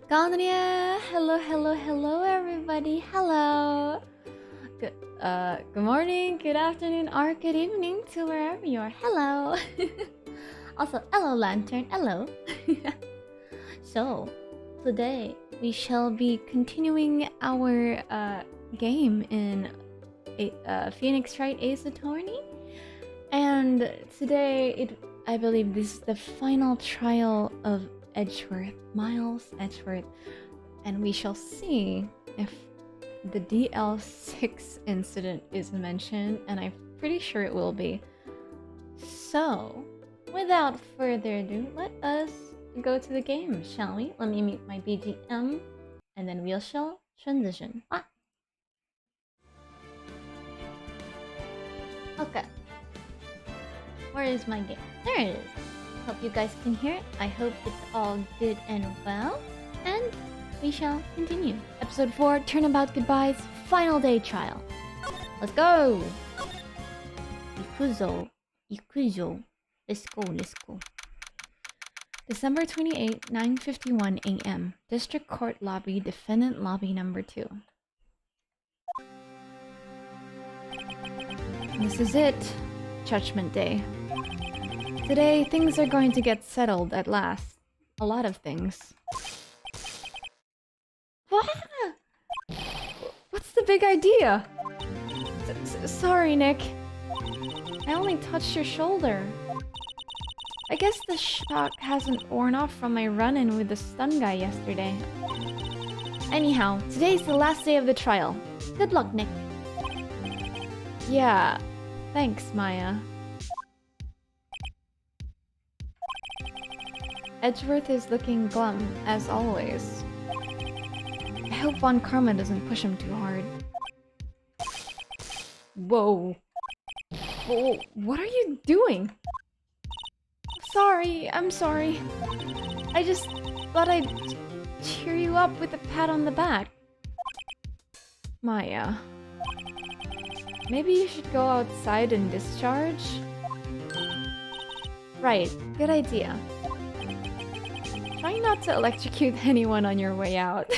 Gandria! Hello everybody. Hello. Good morning, good afternoon, or good evening to wherever you are. Hello. Also, hello Lantern. Hello. So, today we shall be continuing our game in Phoenix Wright Ace Attorney, and today I believe this is the final trial of Edgeworth, Miles Edgeworth, and we shall see if the Dl6 incident is mentioned, and I'm pretty sure it will be. So, without further ado, let us go to the game, shall we? Let me meet my BGM, and then we shall transition. Okay. Where is my game? There it is. Hope you guys can hear it. I hope it's all good and well. And we shall continue. Episode 4, Turnabout Goodbyes, Final Day Trial. Let's go! Ikuzo. Let's go. December 28, 9:51 a.m. District Court Lobby, Defendant Lobby number 2. This is it. Judgment Day. Today, things are going to get settled at last. A lot of things. What's the big idea? Sorry, Nick. I only touched your shoulder. I guess the shock hasn't worn off from my run-in with the stun guy yesterday. Anyhow, today's the last day of the trial. Good luck, Nick. Yeah, thanks, Maya. Edgeworth is looking glum, as always. I hope Von Karma doesn't push him too hard. Whoa. Whoa, what are you doing? I'm sorry. I just thought I'd cheer you up with a pat on the back. Maya. Maybe you should go outside and discharge? Right, good idea. Try not to electrocute anyone on your way out.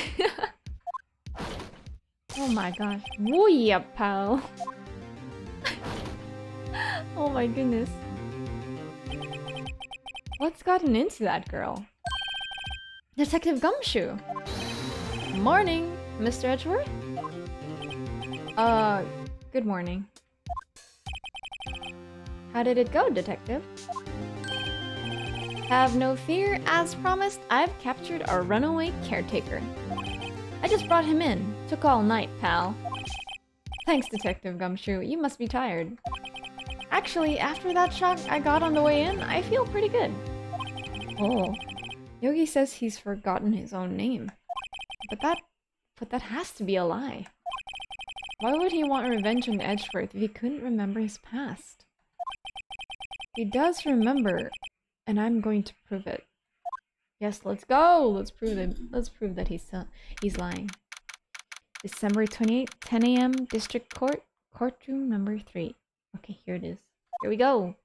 Oh my gosh. Wooya, pal. Oh my goodness. What's gotten into that girl? Detective Gumshoe! Morning, Mr. Edgeworth? Good morning. How did it go, Detective? Have no fear, as promised, I've captured our runaway caretaker. I just brought him in. Took all night, pal. Thanks, Detective Gumshoe. You must be tired. Actually, after that shock I got on the way in, I feel pretty good. Oh. Yogi says he's forgotten his own name. But that has to be a lie. Why would he want revenge on Edgeworth if he couldn't remember his past? He does remember, and I'm going to prove it. Yes, let's go! Let's prove that he's lying. December 28th, 10 a.m. District Court, Courtroom number 3. Okay, here it is. Here we go!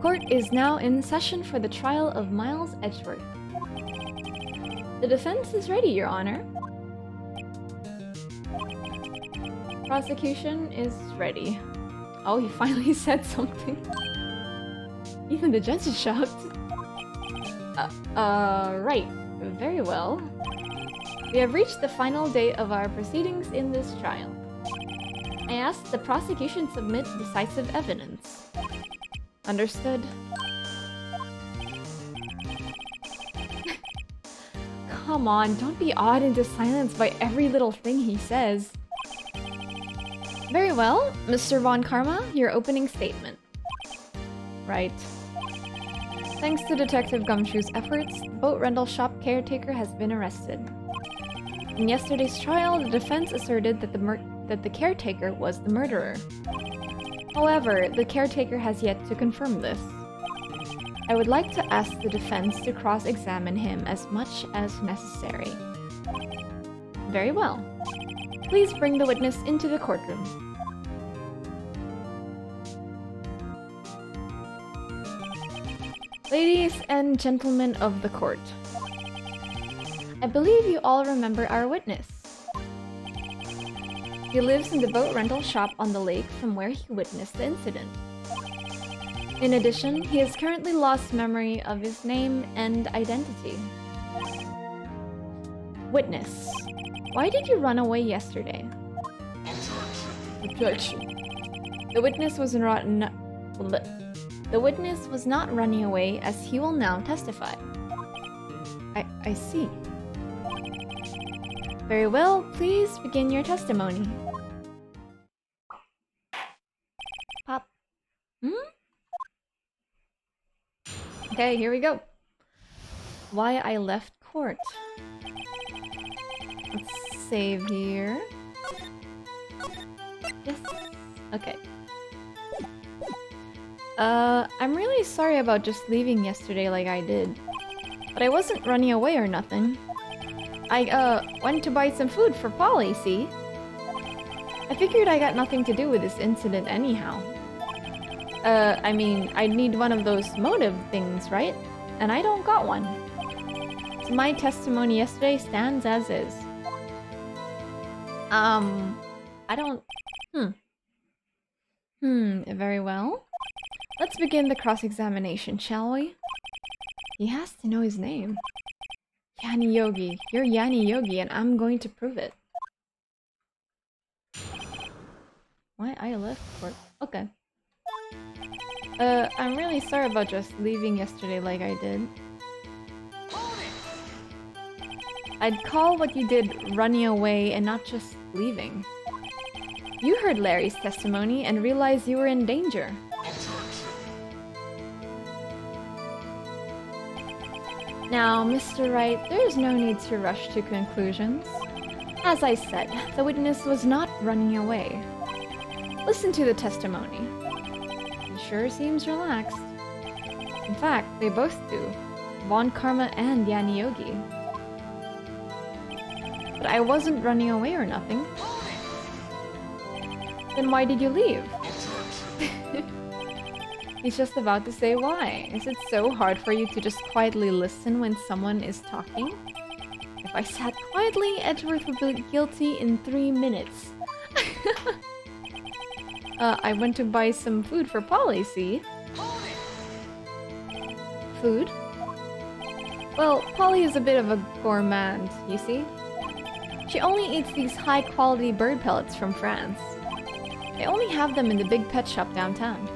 Court is now in session for the trial of Miles Edgeworth. The defense is ready, Your Honor. Prosecution is ready. Oh, he finally said something. Even the judge is shocked. Right. Very well. We have reached the final day of our proceedings in this trial. I ask the prosecution submit decisive evidence. Understood. Come on, don't be awed into silence by every little thing he says. Very well, Mr. Von Karma, your opening statement. Right. Thanks to Detective Gumshoe's efforts, the boat rental shop caretaker has been arrested. In yesterday's trial, the defense asserted that the caretaker was the murderer. However, the caretaker has yet to confirm this. I would like to ask the defense to cross-examine him as much as necessary. Very well. Please bring the witness into the courtroom. Ladies and gentlemen of the court, I believe you all remember our witness. He lives in the boat rental shop on the lake from where he witnessed the incident. In addition, he has currently lost memory of his name and identity. Witness, why did you run away yesterday? Objection. The witness was not running away, as he will now testify. I see. Very well, please begin your testimony. Pop. Okay, here we go. Why I left court. Let's save here. Yes. Okay. I'm really sorry about just leaving yesterday like I did. But I wasn't running away or nothing. I, went to buy some food for Polly, see? I figured I got nothing to do with this incident anyhow. I mean, I'd need one of those motive things, right? And I don't got one. So my testimony yesterday stands as is. I don't... Very well. Let's begin the cross-examination, shall we? He has to know his name. Yanni Yogi. You're Yanni Yogi, and I'm going to prove it. Why I left court? Okay. I'm really sorry about just leaving yesterday like I did. I'd call what you did running away and not just leaving. You heard Larry's testimony and realized you were in danger. Now, Mr. Wright, there's no need to rush to conclusions. As I said, the witness was not running away. Listen to the testimony. He sure seems relaxed. In fact, they both do. Von Karma and Yanni Yogi. But I wasn't running away or nothing. Then why did you leave? He's just about to say why. Is it so hard for you to just quietly listen when someone is talking? If I sat quietly, Edgeworth would be guilty in 3 minutes. I went to buy some food for Polly, see? Food? Well, Polly is a bit of a gourmand, you see? She only eats these high-quality bird pellets from France. They only have them in the big pet shop downtown.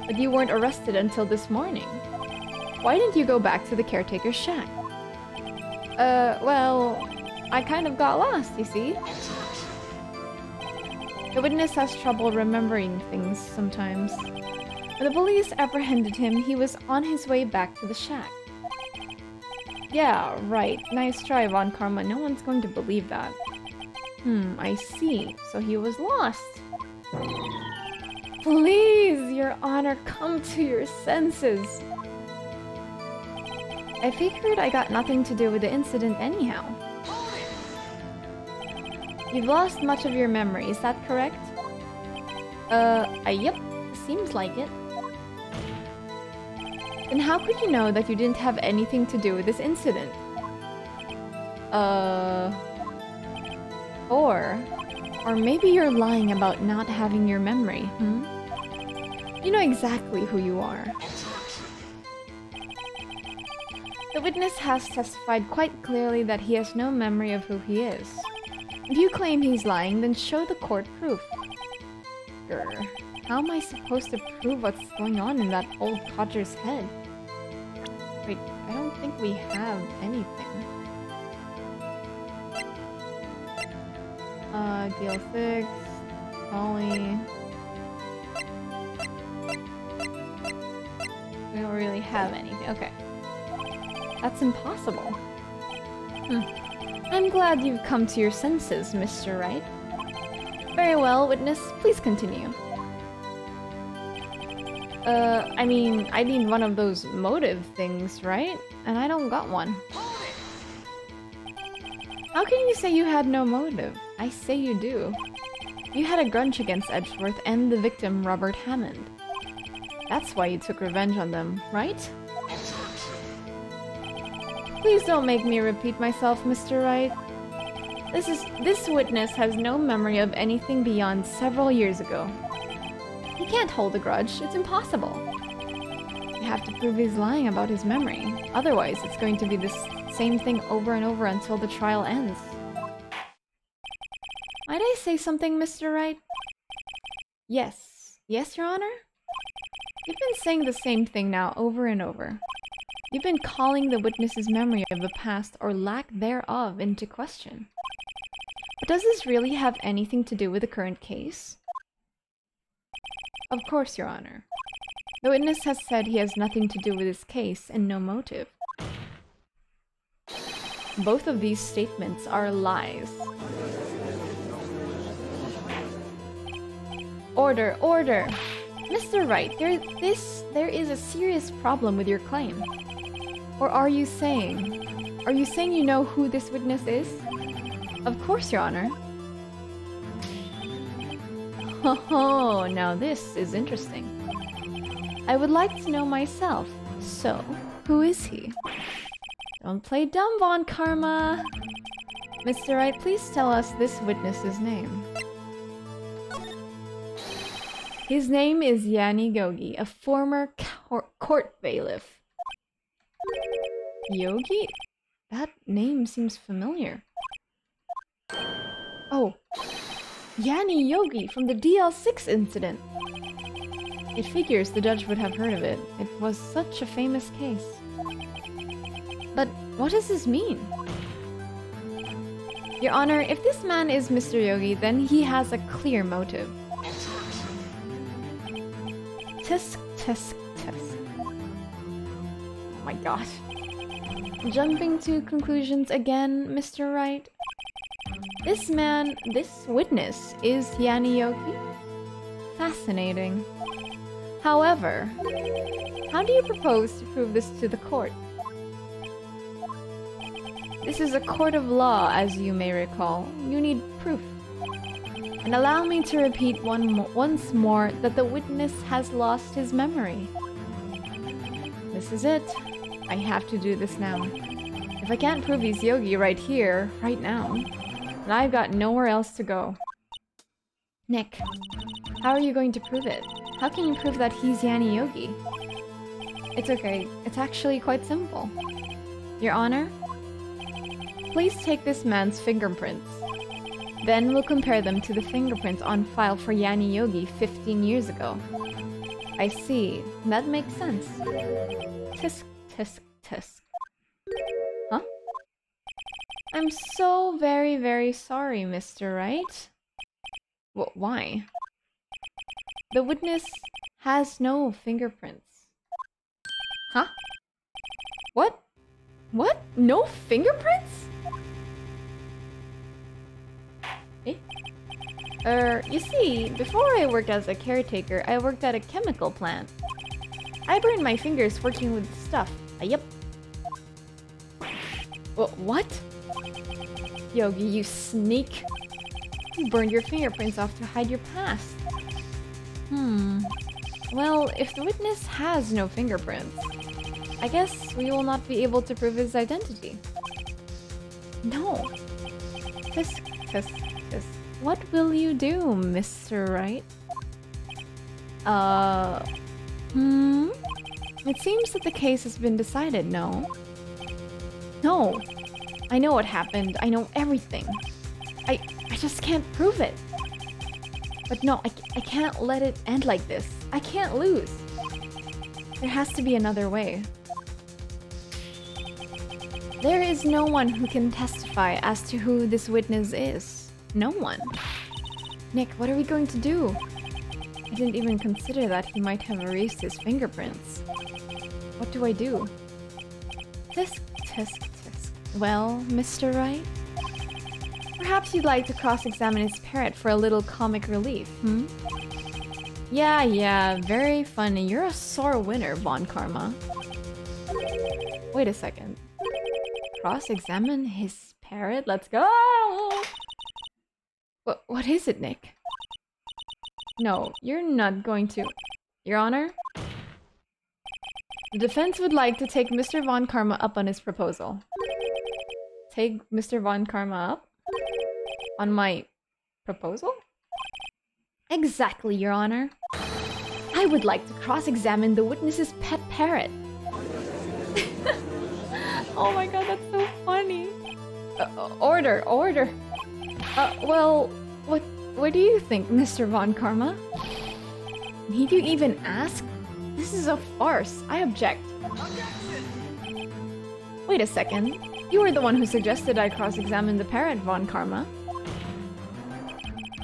But you weren't arrested until this morning. Why didn't you go back to the caretaker's shack? Well, I kind of got lost, you see? The witness has trouble remembering things sometimes. When the police apprehended him, he was on his way back to the shack. Yeah, right. Nice try, Von Karma. No one's going to believe that. I see. So he was lost. Please, Your Honor, come to your senses. I figured I got nothing to do with the incident anyhow. You've lost much of your memory, is that correct? Yep. Seems like it. Then how could you know that you didn't have anything to do with this incident? Or maybe you're lying about not having your memory, You know exactly who you are. The witness has testified quite clearly that he has no memory of who he is. If you claim he's lying, then show the court proof. Grr. How am I supposed to prove what's going on in that old codger's head? Wait, I don't think we have anything. Dl6, Polly. We don't really have anything. Okay. That's impossible. I'm glad you've come to your senses, Mr. Wright. Very well, witness, please continue. I mean, I need one of those motive things, right? And I don't got one. How can you say you had no motive? I say you do. You had a grudge against Edgeworth and the victim, Robert Hammond. That's why you took revenge on them, right? Please don't make me repeat myself, Mr. Wright. This witness has no memory of anything beyond several years ago. He can't hold a grudge. It's impossible. You have to prove he's lying about his memory. Otherwise, it's going to be the same thing over and over until the trial ends. Might I say something, Mr. Wright? Yes. Yes, Your Honor? You've been saying the same thing now over and over. You've been calling the witness's memory of the past or lack thereof into question. But does this really have anything to do with the current case? Of course, Your Honor. The witness has said he has nothing to do with this case and no motive. Both of these statements are lies. Order, order! Mr. Wright, there is a serious problem with your claim. Or are you saying you know who this witness is? Of course, Your Honor. Oh, now this is interesting. I would like to know myself. So, who is he? Don't play dumb, Von Karma! Mr. Wright, please tell us this witness's name. His name is Yanni Yogi, a former court bailiff. Yogi? That name seems familiar. Oh, Yanni Yogi from the Dl6 Incident. It figures the judge would have heard of it. It was such a famous case. But what does this mean? Your Honor, if this man is Mr. Yogi, then he has a clear motive. Tisk, tisk, tisk. Oh my gosh. Jumping to conclusions again, Mr. Wright. This witness is Yanni Yogi? Fascinating. However, how do you propose to prove this to the court? This is a court of law, as you may recall. You need proof. And allow me to repeat once more that the witness has lost his memory. This is it. I have to do this now. If I can't prove he's Yogi right here, right now, then I've got nowhere else to go. Nick, how are you going to prove it? How can you prove that he's Yanni Yogi? It's okay. It's actually quite simple. Your Honor, please take this man's fingerprints. Then we'll compare them to the fingerprints on file for Yanni Yogi 15 years ago. I see. That makes sense. Tisk, tisk, tisk. Huh? I'm so very, very sorry, Mr. Wright. Why? The witness has no fingerprints. Huh? What? What? No fingerprints? You see, before I worked as a caretaker, I worked at a chemical plant. I burned my fingers working with stuff. Yep. What? Yogi, you sneak. You burned your fingerprints off to hide your past. Well, if the witness has no fingerprints, I guess we will not be able to prove his identity. No. Tisk, tisk, tisk. What will you do, Mr. Wright? It seems that the case has been decided, no? No. I know what happened. I know everything. I just can't prove it. But no, I can't let it end like this. I can't lose. There has to be another way. There is no one who can testify as to who this witness is. No one. Nick, what are we going to do? I didn't even consider that he might have erased his fingerprints. What do I do? Tisk, tisk, tisk. Well, Mr. Wright? Perhaps you'd like to cross-examine his parrot for a little comic relief, Yeah, very funny. You're a sore winner, Von Karma. Wait a second. Cross-examine his parrot? Let's go! What is it, Nick? No, you're not going to... Your Honor? The defense would like to take Mr. Von Karma up on his proposal. Take Mr. Von Karma up? On my proposal? Exactly, Your Honor. I would like to cross-examine the witness's pet parrot. Oh my god, that's so funny. Order. Well, what do you think, Mr. Von Karma? Need you even ask? This is a farce. I object. Wait a second. You were the one who suggested I cross-examine the parrot, Von Karma.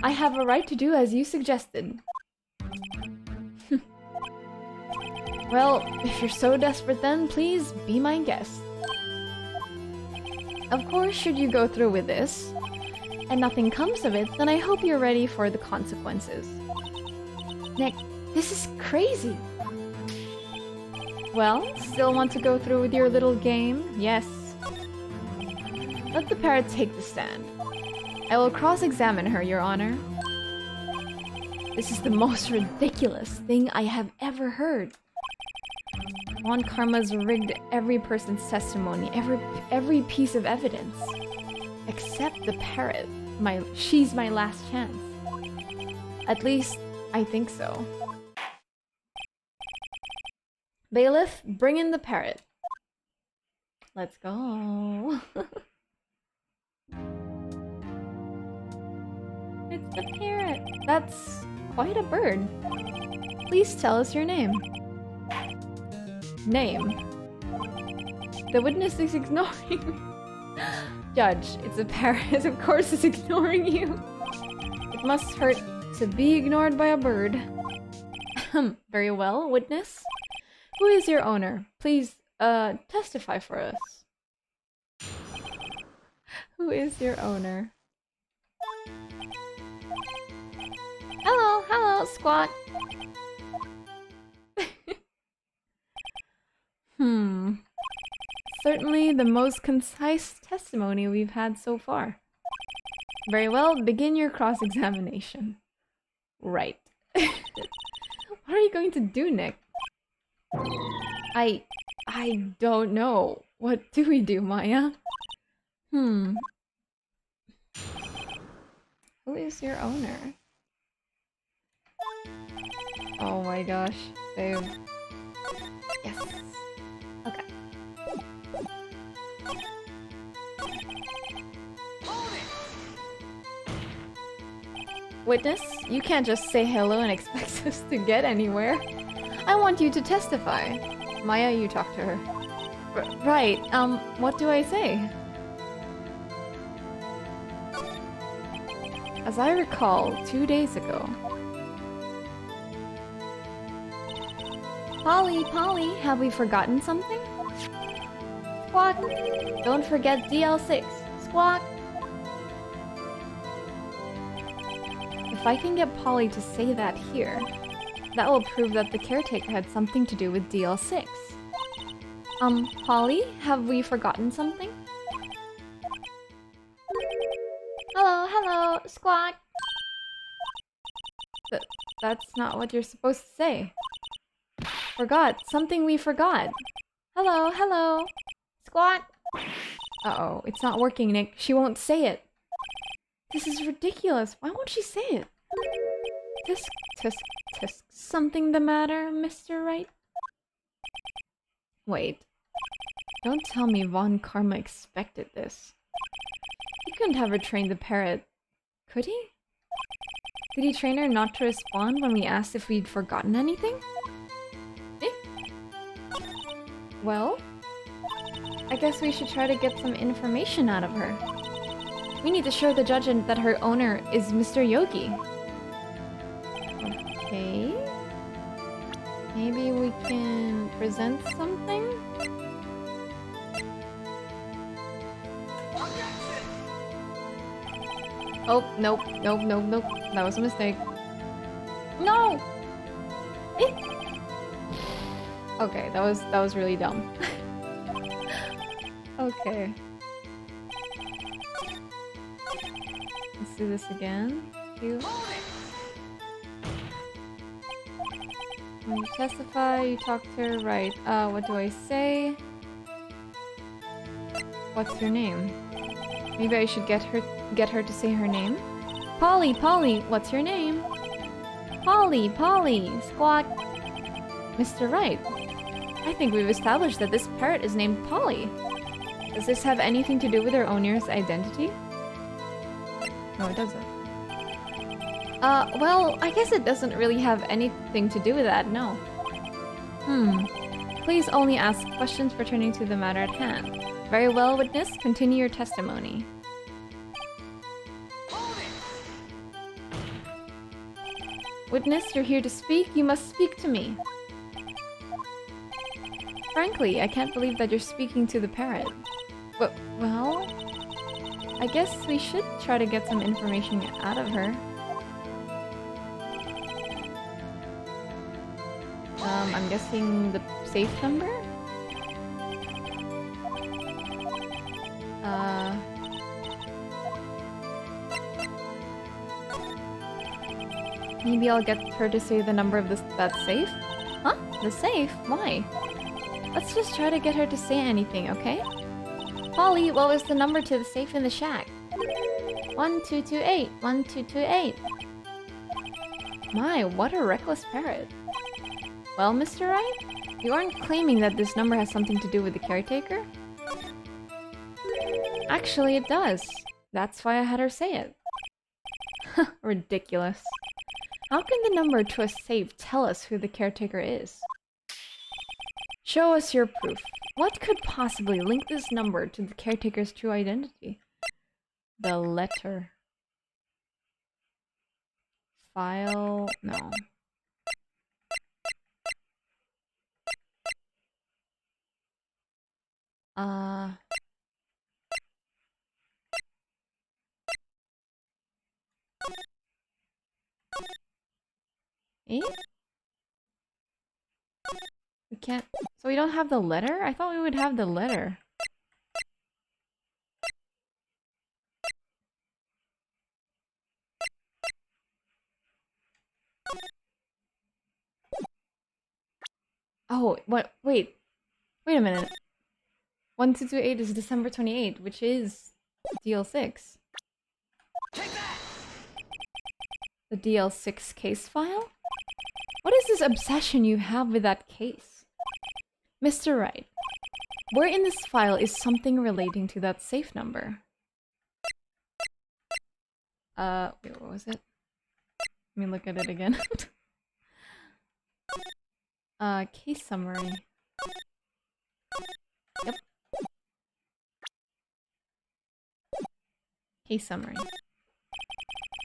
I have a right to do as you suggested. Well, if you're so desperate then, please be my guest. Of course, should you go through with this, and nothing comes of it, then I hope you're ready for the consequences. Nick, this is crazy. Well, still want to go through with your little game? Yes. Let the parrot take the stand. I will cross-examine her, Your Honor. This is the most ridiculous thing I have ever heard. Von Karma's rigged every person's testimony, every piece of evidence. Except the parrot. She's my last chance. At least, I think so. Bailiff, bring in the parrot. Let's go. It's the parrot. That's quite a bird. Please tell us your name. Name. The witness is ignoring. Judge, it's a parrot. Of course it's ignoring you. It must hurt to be ignored by a bird. Very well, witness. Who is your owner? Please, testify for us. Who is your owner? Hello, squat. Certainly the most concise testimony we've had so far. Very well, begin your cross-examination. Right. What are you going to do, Nick? I don't know. What do we do, Maya? Who is your owner? Oh my gosh, save. Yes. Okay. Witness, you can't just say hello and expect us to get anywhere. I want you to testify. Maya, you talk to her. Right, what do I say? As I recall, 2 days ago... Polly, have we forgotten something? Squawk! Don't forget DL6. Squawk! If I can get Polly to say that here, that will prove that the caretaker had something to do with DL6. Polly, have we forgotten something? Hello, squawk! That's not what you're supposed to say. Forgot, something we forgot. Hello, squawk! Uh-oh, it's not working, Nick. She won't say it. This is ridiculous. Why won't she say it? Tisk. Something the matter, Mr. Wright? Wait. Don't tell me Von Karma expected this. He couldn't have retrained the parrot. Could he? Did he train her not to respond when we asked if we'd forgotten anything? Well, I guess we should try to get some information out of her. We need to show the judge that her owner is Mr. Yogi. Okay. Maybe we can present something? Oh, nope. That was a mistake. No! Okay, that was really dumb. Okay. Let's do this again. You testify, you talk to her, right. What do I say? What's your name? Maybe I should get her to say her name? Polly, Polly, what's your name? Polly, Polly, squawk. Mr. Wright, I think we've established that this parrot is named Polly. Does this have anything to do with her owner's identity? No, it doesn't. Well, I guess it doesn't really have anything to do with that, no. Please only ask questions pertaining to the matter at hand. Very well, witness, continue your testimony. Witness, you're here to speak. You must speak to me. Frankly, I can't believe that you're speaking to the parrot. But, well... I guess we should try to get some information out of her. I'm guessing the safe number? Maybe I'll get her to say the number of that safe? Huh? The safe? Why? Let's just try to get her to say anything, okay? Polly, what was the number to the safe in the shack? 1228, 1228. My, what a reckless parrot. Well, Mr. Wright, you aren't claiming that this number has something to do with the caretaker? Actually, it does. That's why I had her say it. Ridiculous. How can the number to a safe tell us who the caretaker is? Show us your proof. What could possibly link this number to the caretaker's true identity? The letter. File... no. Eh? We can't... so we don't have the letter? I thought we would have the letter. Oh, what? Wait. Wait a minute. 1228 is December 28th, which is DL6. The DL6 case file? What is this obsession you have with that case? Mr. Wright, where in this file is something relating to that safe number? Wait, what was it? Let me look at it again. Case summary. Yep. Case summary.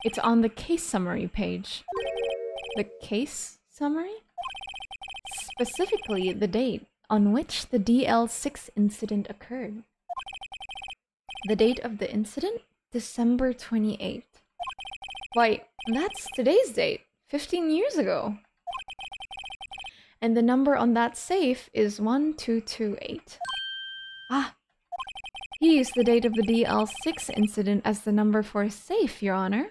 It's on the case summary page. The case summary? Specifically, the date on which the Dl6 incident occurred. The date of the incident? December 28th. Why, that's today's date. 15 years ago. And the number on that safe is 1228. Ah! He used the date of the Dl6 incident as the number for his safe, Your Honor.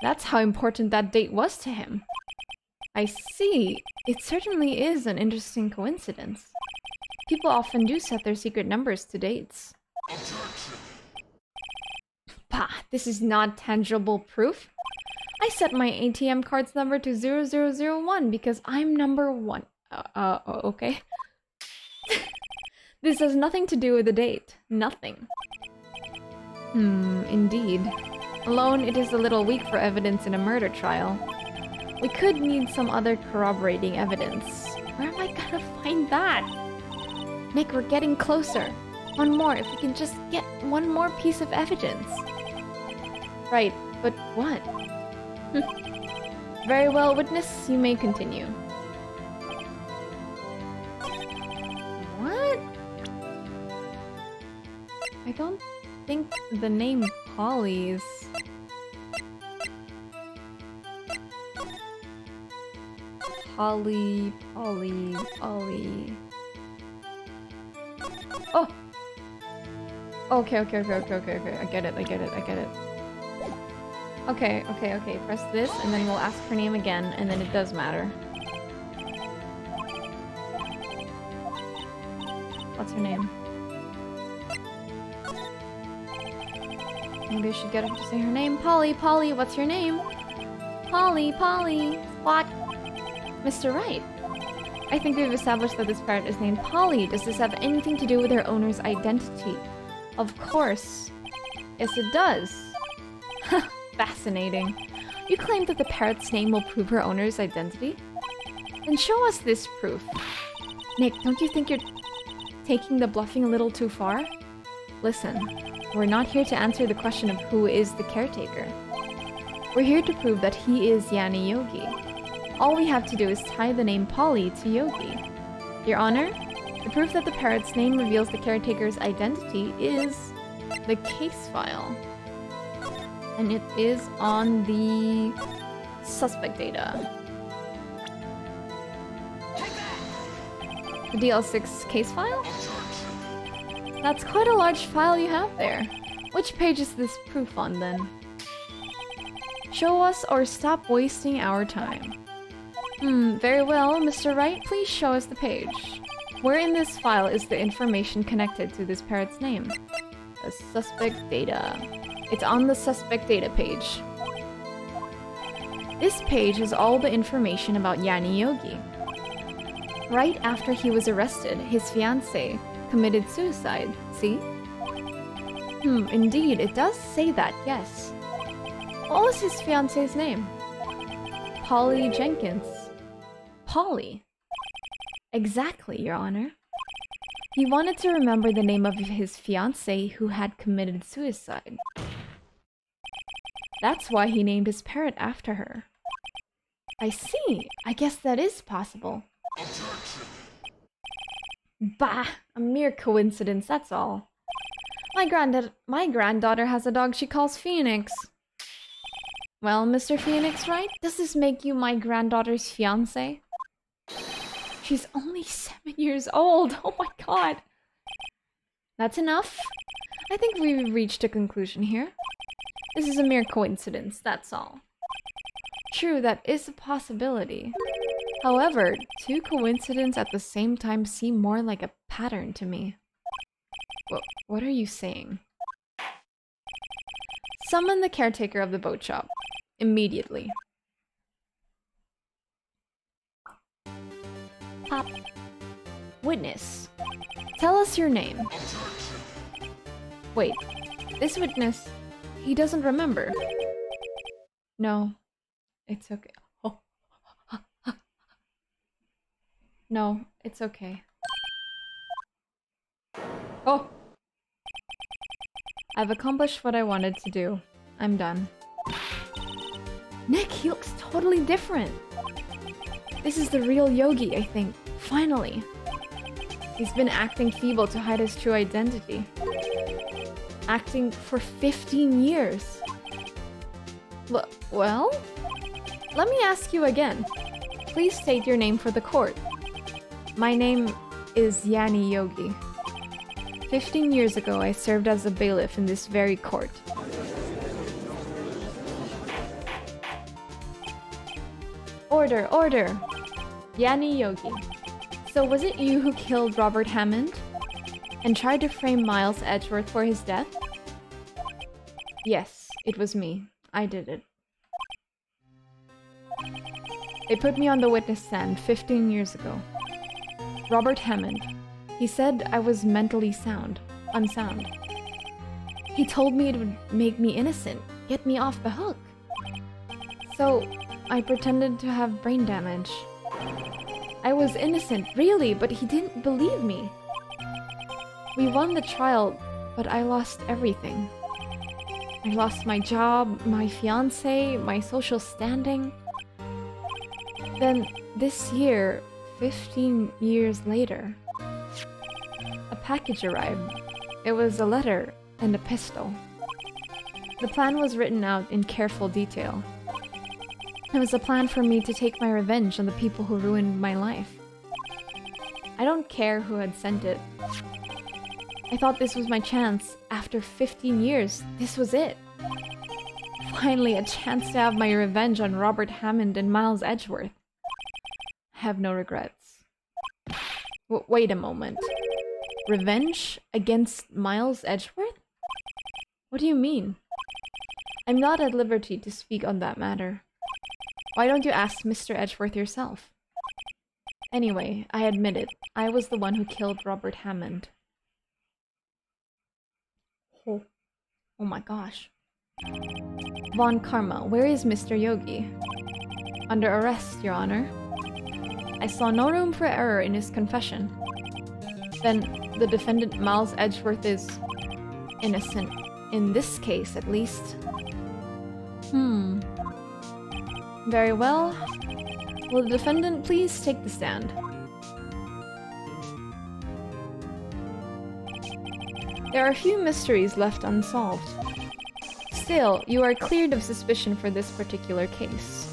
That's how important that date was to him. I see. It certainly is an interesting coincidence. People often do set their secret numbers to dates. Pah, this is not tangible proof. I set my ATM card's number to 0001 because I'm number 1. Okay. This has nothing to do with the date. Nothing. Indeed. Alone, it is a little weak for evidence in a murder trial. We could need some other corroborating evidence. Where am I gonna find that? Nick, we're getting closer. One more, if we can just get one more piece of evidence. Right, but what? Very well, witness, you may continue. What? I don't think the name Polly is... Polly... Oh! Okay. I get it. Okay. Press this, and then we'll ask her name again, and then it does matter. What's her name? Maybe I should get her to say her name. Polly, what's your name? Polly. What? Mr. Wright. I think we've established that this parrot is named Polly. Does this have anything to do with her owner's identity? Of course. Yes, it does. Fascinating. You claim that the parrot's name will prove her owner's identity? Then show us this proof. Nick, don't you think you're taking the bluffing a little too far? Listen, we're not here to answer the question of who is the caretaker. We're here to prove that he is Yanni Yogi. All we have to do is tie the name Polly to Yogi. Your Honor, the proof that the parrot's name reveals the caretaker's identity is the case file. And it is on the suspect data. The DL6 case file? That's quite a large file you have there. Which page is this proof on then? Show us or stop wasting our time. Very well, Mr. Wright, please show us the page. Where in this file is the information connected to this parrot's name? The suspect data. It's on the suspect data page. This page has all the information about Yanni Yogi. Right after he was arrested, his fiancée committed suicide, see? Indeed, it does say that, yes. What was his fiancée's name? Polly Jenkins. Polly. Exactly, Your Honor. He wanted to remember the name of his fiancée who had committed suicide. That's why he named his parrot after her. I see. I guess that is possible. Bah! A mere coincidence, that's all. My granddaughter has a dog she calls Phoenix. Well, Mr. Phoenix, Wright? Does this make you my granddaughter's fiancé? She's only 7 years old! Oh my god! That's enough. I think we've reached a conclusion here. This is a mere coincidence, that's all. True, that is a possibility. However, two coincidences at the same time seem more like a pattern to me. What are you saying? Summon the caretaker of the boat shop. Immediately. Pop. Witness. Tell us your name. Wait, this witness, he doesn't remember. No, it's okay. Oh. No, it's okay. Oh! I've accomplished what I wanted to do. I'm done. Nick, he looks totally different. This is the real Yogi, I think. Finally. He's been acting feeble to hide his true identity. Acting for 15 years. Well? Let me ask you again. Please state your name for the court. My name is Yanni Yogi. 15 years ago, I served as a bailiff in this very court. Order, order! Yanni Yogi. So was it you who killed Robert Hammond? And tried to frame Miles Edgeworth for his death? Yes, it was me. I did it. They put me on the witness stand 15 years ago. Robert Hammond. He said I was mentally unsound. He told me it would make me innocent, get me off the hook. So, I pretended to have brain damage. I was innocent, really, but he didn't believe me. We won the trial, but I lost everything. I lost my job, my fiancé, my social standing. Then, this year, 15 years later, a package arrived. It was a letter and a pistol. The plan was written out in careful detail. It was a plan for me to take my revenge on the people who ruined my life. I don't care who had sent it. I thought this was my chance. After 15 years, this was it. Finally, a chance to have my revenge on Robert Hammond and Miles Edgeworth. I have no regrets. Wait a moment. Revenge against Miles Edgeworth? What do you mean? I'm not at liberty to speak on that matter. Why don't you ask Mr. Edgeworth yourself? Anyway, I admit it. I was the one who killed Robert Hammond. Oh my gosh. Von Karma, where is Mr. Yogi? Under arrest, Your Honor. I saw no room for error in his confession. Then the defendant Miles Edgeworth is innocent. In this case, at least. Very well. Will the defendant please take the stand? There are a few mysteries left unsolved. Still, you are cleared of suspicion for this particular case.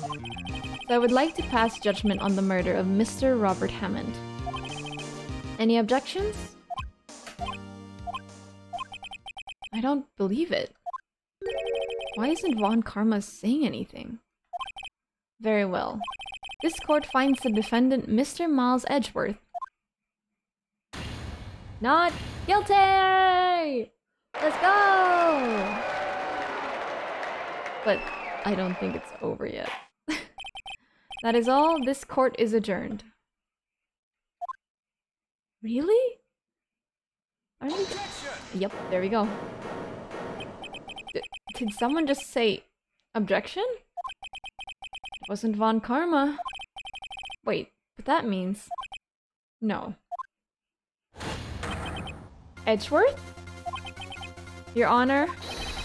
So I would like to pass judgment on the murder of Mr. Robert Hammond. Any objections? I don't believe it. Why isn't Von Karma saying anything? Very well. This court finds the defendant Mr. Miles Edgeworth not guilty! Let's go! But I don't think it's over yet. That is all. This court is adjourned. Really? Yep, there we go. Did someone just say objection? It wasn't Von Karma. Wait, but that means... No. Edgeworth? Your Honor,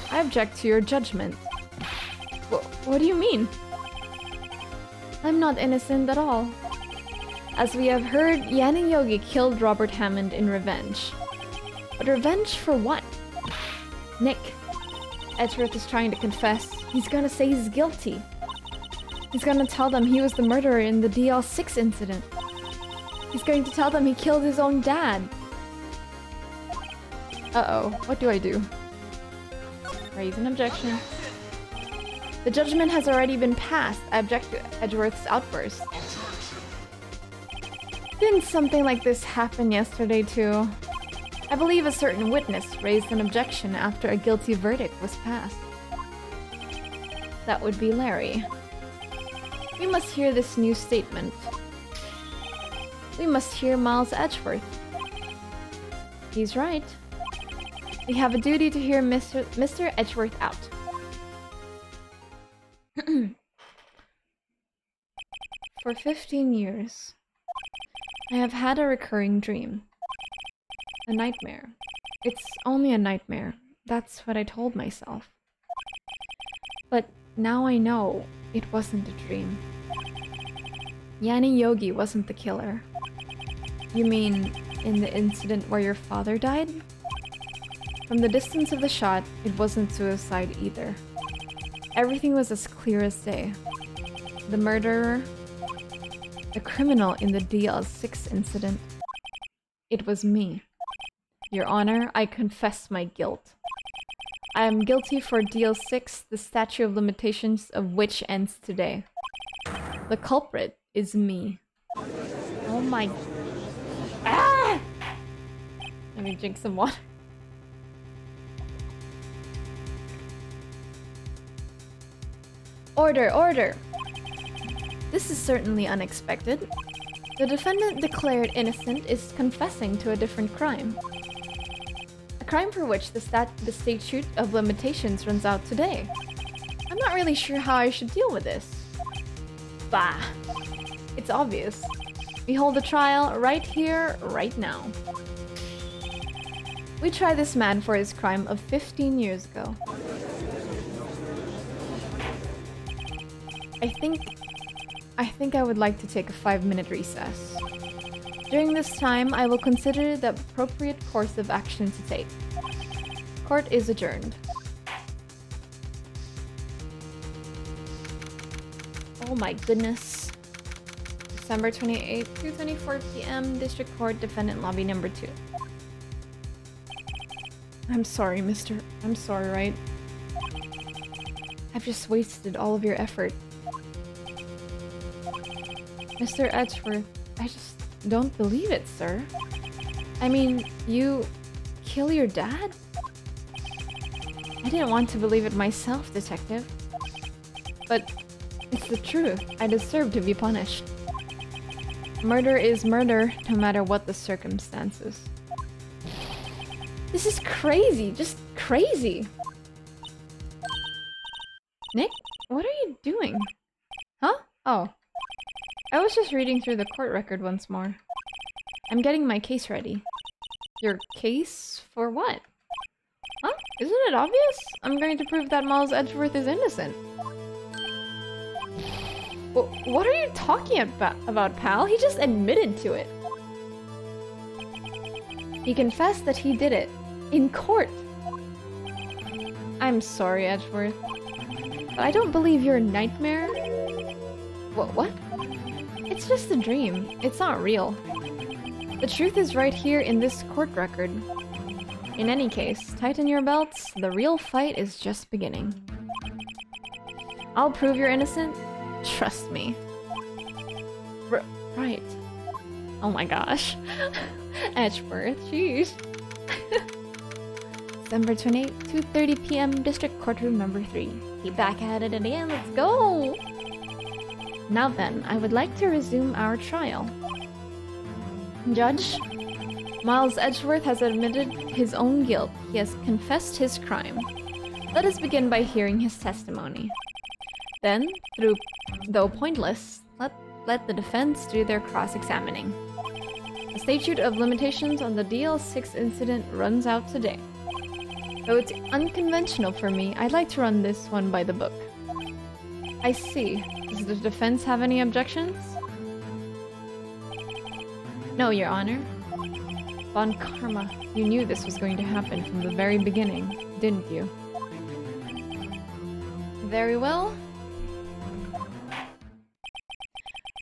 I object to your judgment. What do you mean? I'm not innocent at all. As we have heard, Yan and Yogi killed Robert Hammond in revenge. But revenge for what? Nick, Edgeworth is trying to confess. He's gonna say he's guilty. He's gonna tell them he was the murderer in the Dl6 incident. He's going to tell them he killed his own dad. Uh-oh, what do I do? Raise an objection. The judgment has already been passed. I object to Edgeworth's outburst. Didn't something like this happen yesterday too? I believe a certain witness raised an objection after a guilty verdict was passed. That would be Larry. We must hear this new statement. We must hear Miles Edgeworth. He's right. We have a duty to hear Mr. Edgeworth out. For 15 years, I have had a recurring dream. A nightmare. It's only a nightmare. That's what I told myself. But now I know it wasn't a dream. Yanni Yogi wasn't the killer. You mean in the incident where your father died? From the distance of the shot, it wasn't suicide either. Everything was as clear as day. The murderer, the criminal in the DL6 incident, it was me. Your Honor, I confess my guilt. I am guilty for DL6, the statute of limitations of which ends today. The culprit is me. Oh my... Ah! Let me drink some water. Order, order! This is certainly unexpected. The defendant declared innocent is confessing to a different crime. A crime for which the statute of limitations runs out today. I'm not really sure how I should deal with this. Bah! It's obvious. We hold a trial right here, right now. We try this man for his crime of 15 years ago. I think I would like to take a 5-minute recess. During this time, I will consider the appropriate course of action to take. Court is adjourned. Oh my goodness. December 28th, 2:24 p.m. District Court, Defendant Lobby number 2. I'm sorry, mister. I'm sorry, right? I've just wasted all of your effort. Mr. Edgeworth, I just don't believe it, sir. I mean, you kill your dad? I didn't want to believe it myself, Detective. But it's the truth. I deserve to be punished. Murder is murder, no matter what the circumstances. This is crazy, just crazy. Nick, what are you doing? Huh? Oh. I was just reading through the court record once more. I'm getting my case ready. Your case? For what? Huh? Isn't it obvious? I'm going to prove that Miles Edgeworth is innocent. What are you talking about, pal? He just admitted to it. He confessed that he did it. In court. I'm sorry, Edgeworth. But I don't believe your nightmare. What? It's just a dream. It's not real. The truth is right here in this court record. In any case, tighten your belts. The real fight is just beginning. I'll prove you're innocent. Trust me. Right. Oh my gosh. Edgeworth, jeez. December 28, 2:30 p.m. District Courtroom number 3. Be back at it again, let's go! Now then, I would like to resume our trial. Judge, Miles Edgeworth has admitted his own guilt. He has confessed his crime. Let us begin by hearing his testimony. Then, though pointless, let the defense do their cross-examining. The statute of limitations on the Dl6 incident runs out today. Though it's unconventional for me, I'd like to run this one by the book. I see. Does the defense have any objections? No, Your Honor. Von Karma, you knew this was going to happen from the very beginning, didn't you? Very well.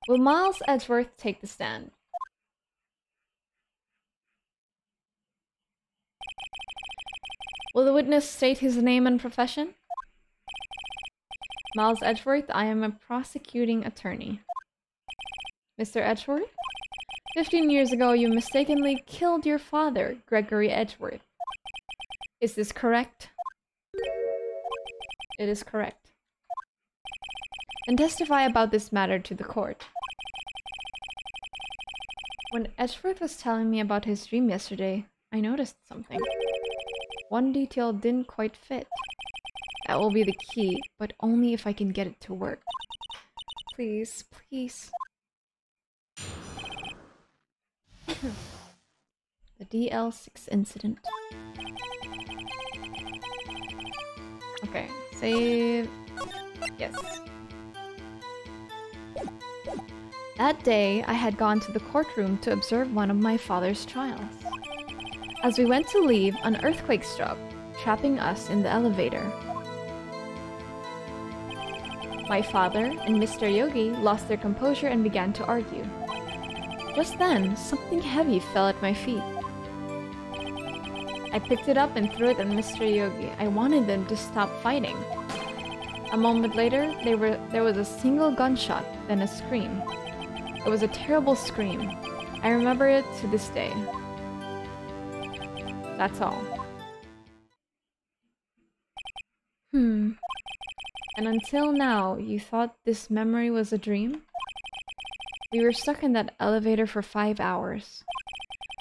Will Miles Edgeworth take the stand? Will the witness state his name and profession? Miles Edgeworth, I am a prosecuting attorney. Mr. Edgeworth? 15 years ago, you mistakenly killed your father, Gregory Edgeworth. Is this correct? It is correct. Then testify about this matter to the court. When Edgeworth was telling me about his dream yesterday, I noticed something. One detail didn't quite fit. That will be the key, but only if I can get it to work. Please, please. The Dl6 incident. Okay, save. Yes. That day, I had gone to the courtroom to observe one of my father's trials. As we went to leave, an earthquake struck, trapping us in the elevator. My father and Mr. Yogi lost their composure and began to argue. Just then, something heavy fell at my feet. I picked it up and threw it at Mr. Yogi. I wanted them to stop fighting. A moment later, there was a single gunshot, then a scream. It was a terrible scream. I remember it to this day. That's all. And until now, you thought this memory was a dream? We were stuck in that elevator for 5 hours.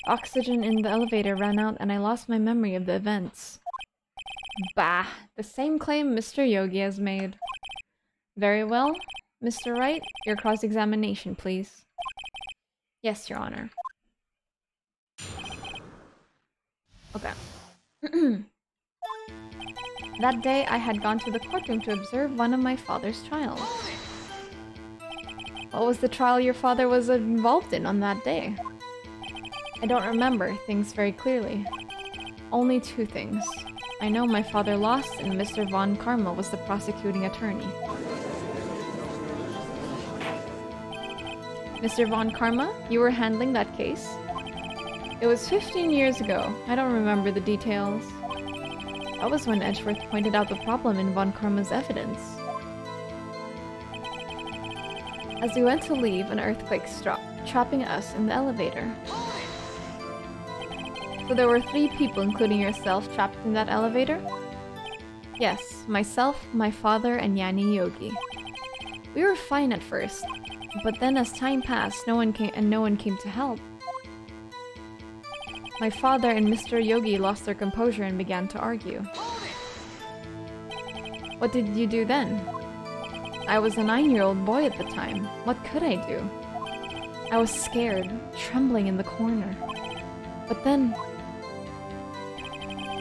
Oxygen in the elevator ran out and I lost my memory of the events. Bah! The same claim Mr. Yogi has made. Very well. Mr. Wright, your cross-examination, please. Yes, Your Honor. Okay. That day, I had gone to the courtroom to observe one of my father's trials. What was the trial your father was involved in on that day? I don't remember things very clearly. Only 2 things. I know my father lost and Mr. Von Karma was the prosecuting attorney. Mr. Von Karma, you were handling that case? It was 15 years ago. I don't remember the details. That was when Edgeworth pointed out the problem in Von Karma's evidence. As we went to leave, an earthquake struck, trapping us in the elevator. So there were 3 people, including yourself, trapped in that elevator? Yes, myself, my father, and Yanni Yogi. We were fine at first, but then as time passed, no one came to help. My father and Mr. Yogi lost their composure and began to argue. What did you do then? I was a 9-year-old boy at the time. What could I do? I was scared, trembling in the corner. But then...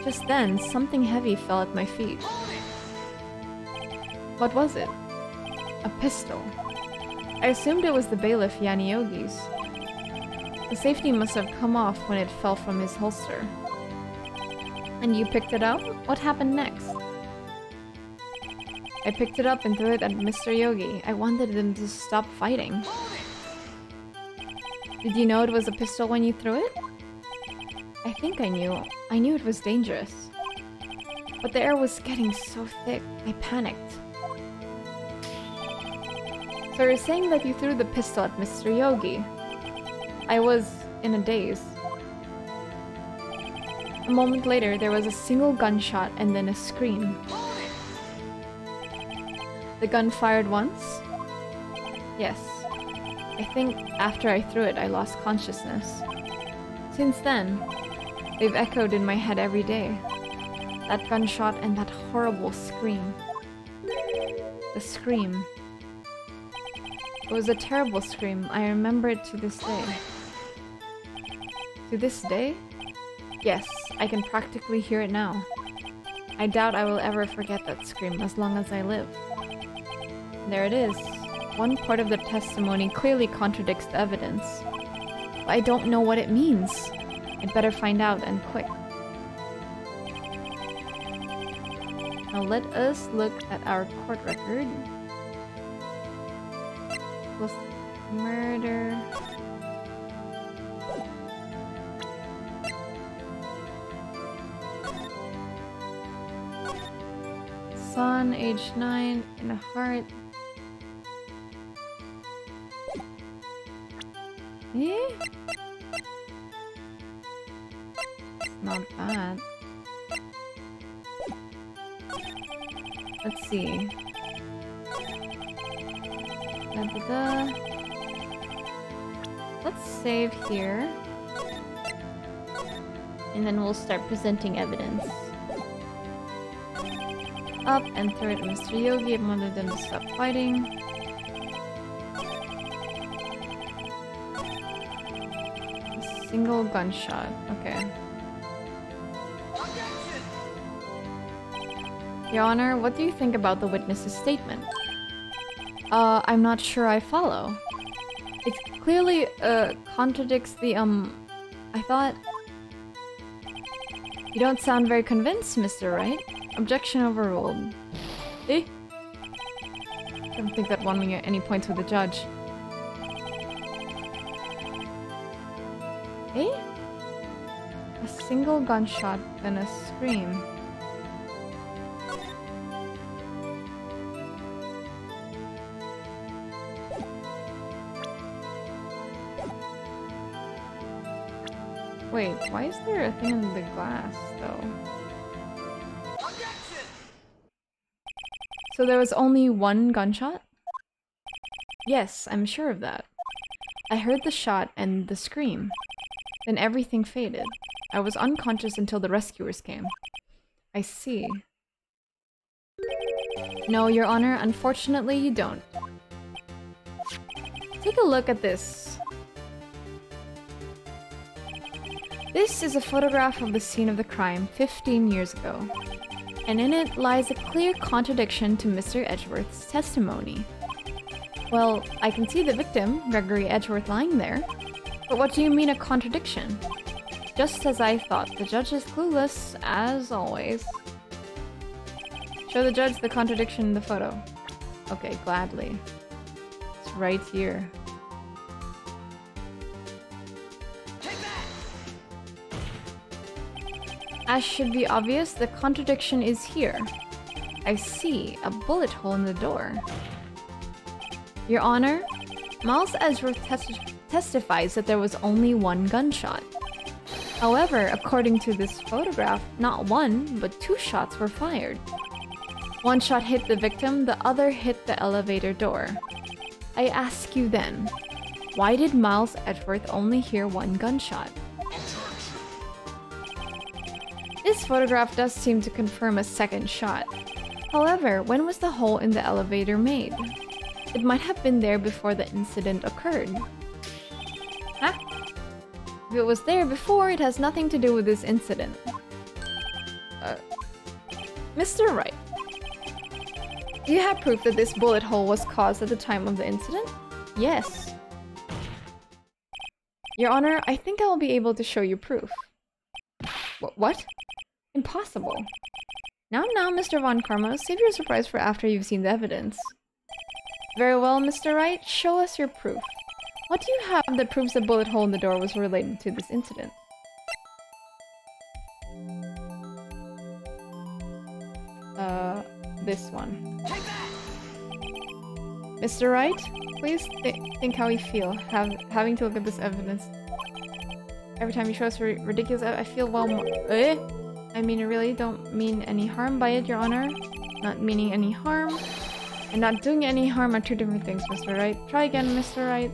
just then, something heavy fell at my feet. What was it? A pistol. I assumed it was the bailiff Yanni Yogi's. The safety must have come off when it fell from his holster. And you picked it up? What happened next? I picked it up and threw it at Mr. Yogi. I wanted him to stop fighting. Did you know it was a pistol when you threw it? I think I knew. I knew it was dangerous. But the air was getting so thick, I panicked. So you're saying that you threw the pistol at Mr. Yogi? I was in a daze. A moment later, there was a single gunshot and then a scream. The gun fired once? Yes. I think after I threw it, I lost consciousness. Since then, they've echoed in my head every day. That gunshot and that horrible scream. The scream. It was a terrible scream. I remember it to this day. To this day? Yes, I can practically hear it now. I doubt I will ever forget that scream as long as I live. There it is. One part of the testimony clearly contradicts the evidence. But I don't know what it means. I'd better find out, and quick. Now let us look at our court record. Plus murder. Son, age 9, in a heart. Eh? Not bad. Let's see. Da-da-da. Let's save here. And then we'll start presenting evidence. Up and throw it at Mr. Yogi. I wanted them to stop fighting. A single gunshot. Okay. Your Honor, what do you think about the witness's statement? I'm not sure I follow. It clearly, contradicts the, I thought... You don't sound very convinced, Mr. Wright. Objection overruled. Eh? I don't think that won me any points with the judge. Eh? A single gunshot, then a scream. Wait, why is there a thing in the glass, though? So there was only one gunshot? Yes, I'm sure of that. I heard the shot and the scream. Then everything faded. I was unconscious until the rescuers came. I see. No, Your Honor, unfortunately you don't. Take a look at this. This is a photograph of the scene of the crime 15 years ago, and in it lies a clear contradiction to Mr. Edgeworth's testimony. Well, I can see the victim, Gregory Edgeworth, lying there, but what do you mean a contradiction? Just as I thought, the judge is clueless, as always. Show the judge the contradiction in the photo. Okay, gladly. It's right here. As should be obvious, the contradiction is here. I see a bullet hole in the door. Your Honor, Miles Edgeworth testifies that there was only one gunshot. However, according to this photograph, not one, but 2 shots were fired. One shot hit the victim, the other hit the elevator door. I ask you then, why did Miles Edgeworth only hear 1 gunshot? This photograph does seem to confirm a 2nd shot. However, when was the hole in the elevator made? It might have been there before the incident occurred. Huh? If it was there before, it has nothing to do with this incident. Mr. Wright, do you have proof that this bullet hole was caused at the time of the incident? Yes. Your Honor, I think I will be able to show you proof. What? Impossible. Now, Mr. Von Karma, save your surprise for after you've seen the evidence. Very well, Mr. Wright, show us your proof. What do you have that proves the bullet hole in the door was related to this incident? This one. Mr. Wright, please think how you feel having to look at this evidence. Every time you show us ridiculous, I feel well more. I mean, I really don't mean any harm by it, Your Honor. Not meaning any harm and not doing any harm are 2 different things, Mr. Wright. Try again, Mr. Wright.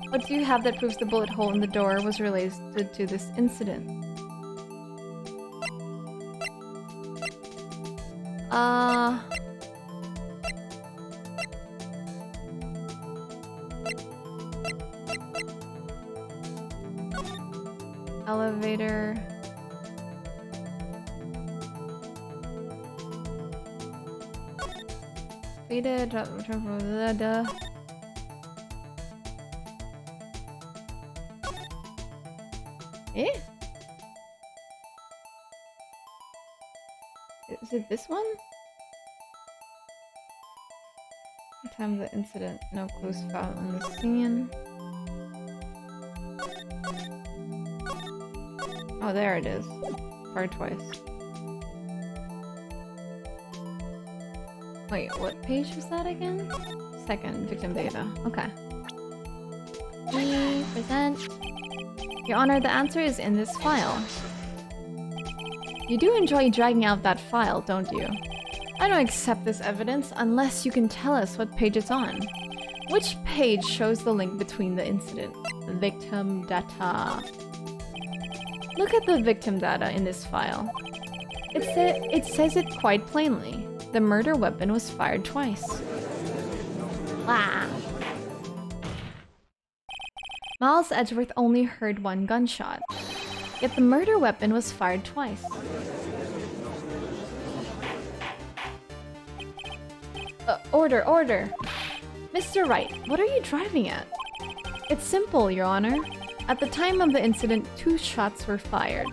What do you have that proves the bullet hole in the door was related to this incident? Elevator. Completed. Is it this one? The time of the incident, no clues found on the scene. Oh, there it is. Fired twice. Wait, what page was that again? 2nd, victim data. Okay. Present. Your Honor, the answer is in this file. You do enjoy dragging out that file, don't you? I don't accept this evidence unless you can tell us what page it's on. Which page shows the link between the incident? Victim data. Look at the victim data in this file. It says it quite plainly. The murder weapon was fired twice. Ah. Miles Edgeworth only heard 1 gunshot, yet the murder weapon was fired twice. Order! Mr. Wright, what are you driving at? It's simple, Your Honor. At the time of the incident, 2 shots were fired.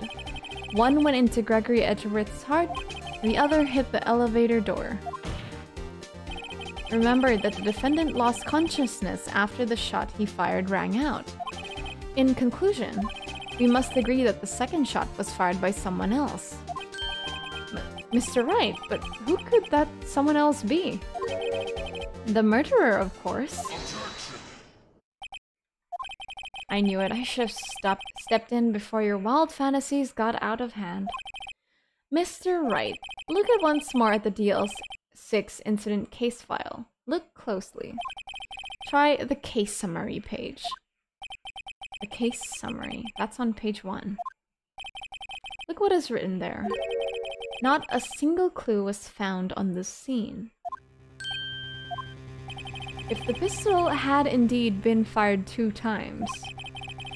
One went into Gregory Edgeworth's heart, the other hit the elevator door. Remember that the defendant lost consciousness after the shot he fired rang out. In conclusion, we must agree that the 2nd shot was fired by someone else. Mr. Wright, but who could that someone else be? The murderer, of course. I knew it. I should have stepped in before your wild fantasies got out of hand. Mr. Wright, look at once more at the Dl6 Incident case file. Look closely. Try the case summary page. The case summary. That's on page 1. Look what is written there. Not a single clue was found on the scene. If the pistol had indeed been fired 2 times,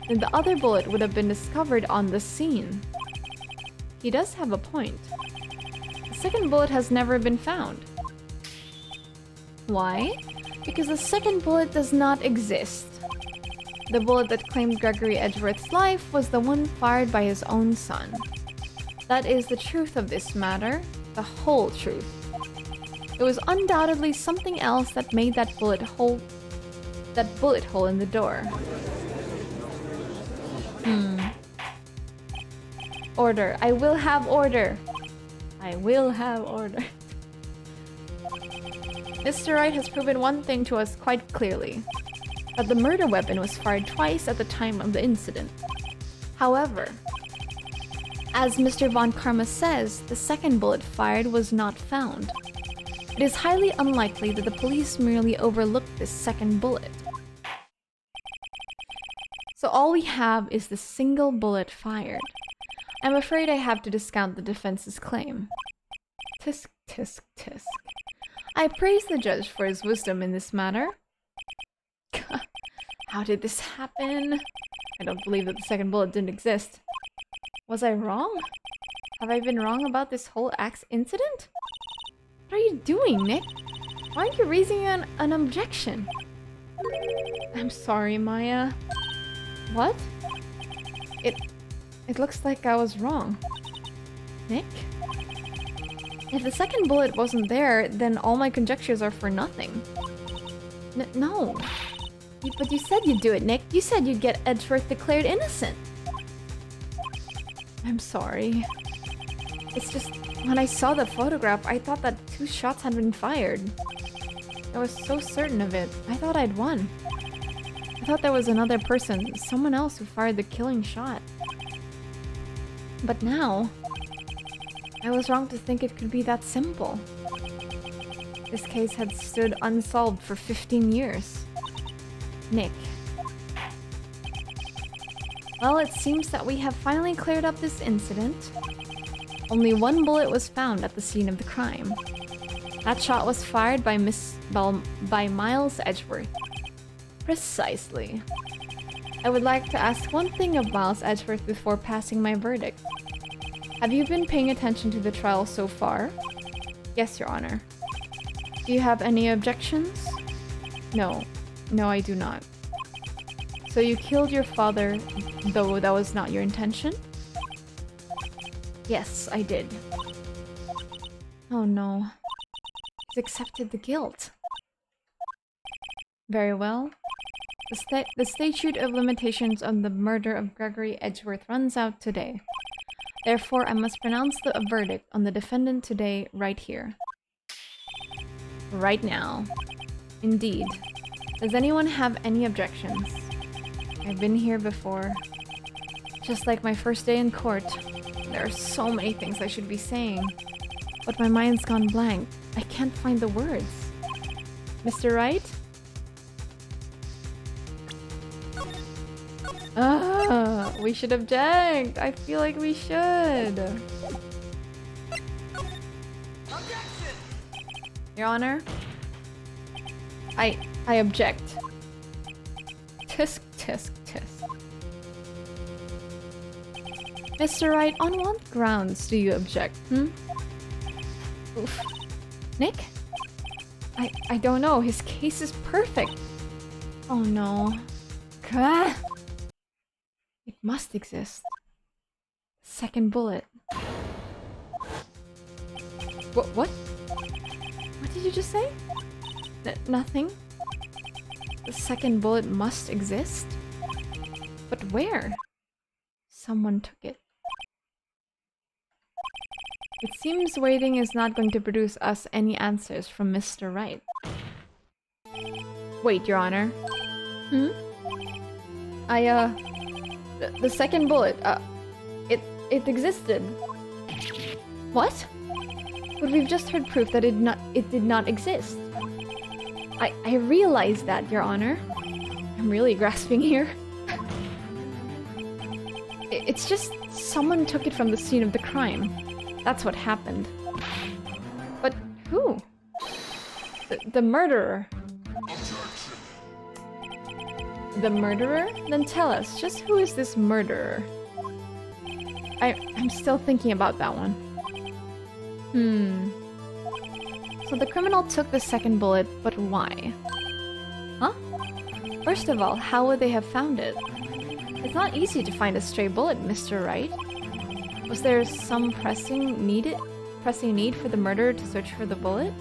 then the other bullet would have been discovered on the scene. He does have a point. The 2nd bullet has never been found. Why? Because the 2nd bullet does not exist. The bullet that claimed Gregory Edgeworth's life was the one fired by his own son. That is the truth of this matter, the whole truth. It was undoubtedly something else that made that bullet hole in the door. Order. I will have order. I will have order. Mr. Wright has proven one thing to us quite clearly. That the murder weapon was fired twice at the time of the incident. However, as Mr. Von Karma says, the second bullet fired was not found. It is highly unlikely that the police merely overlooked this second bullet. So all we have is the single bullet fired. I'm afraid I have to discount the defense's claim. Tisk, tisk, tisk. I praise the judge for his wisdom in this matter. How did this happen? I don't believe that the second bullet didn't exist. Was I wrong? Have I been wrong about this whole axe incident? What are you doing, Nick? Why aren't you raising an objection? I'm sorry, Maya. What? It looks like I was wrong. Nick? If the second bullet wasn't there, then all my conjectures are for nothing. No. But you said you'd do it, Nick. You said you'd get Edgeworth declared innocent. I'm sorry. It's just, when I saw the photograph, I thought that 2 shots had been fired. I was so certain of it. I thought I'd won. I thought there was another person, someone else who fired the killing shot. But now, I was wrong to think it could be that simple. This case had stood unsolved for 15 years. Nick. Well, it seems that we have finally cleared up this incident. Only 1 bullet was found at the scene of the crime. That shot was fired by Miles Edgeworth. Precisely. I would like to ask one thing of Miles Edgeworth before passing my verdict. Have you been paying attention to the trial so far? Yes, Your Honor. Do you have any objections? No. No, I do not. So you killed your father, though that was not your intention? Yes, I did. Oh no. He's accepted the guilt. Very well. The statute of limitations on the murder of Gregory Edgeworth runs out today. Therefore, I must pronounce the verdict on the defendant today, right here. Right now. Indeed. Does anyone have any objections? I've been here before. Just like my first day in court. There are so many things I should be saying. But my mind's gone blank. I can't find the words. Mr. Wright? We should object. I feel like we should. Objection! Your Honor, I object. Tisk, tisk, tisk. Mr. Wright, on what grounds do you object, Oof. Nick? I don't know. His case is perfect. Oh no. Gah! It must exist. Second bullet. What? What did you just say? Nothing? The second bullet must exist? But where? Someone took it. It seems waiting is not going to produce us any answers from Mr. Wright. Wait, Your Honor. The second bullet, it existed. What? But we've just heard proof that it did not exist. I realize that, Your Honor. I'm really grasping here. It's just someone took it from the scene of the crime. That's what happened. But who? The murderer. The murderer? Then tell us, just who is this murderer? I'm still thinking about that one. So the criminal took the second bullet, but why? Huh? First of all, how would they have found it? It's not easy to find a stray bullet, Mr. Wright. Was there some pressing need for the murderer to search for the bullet?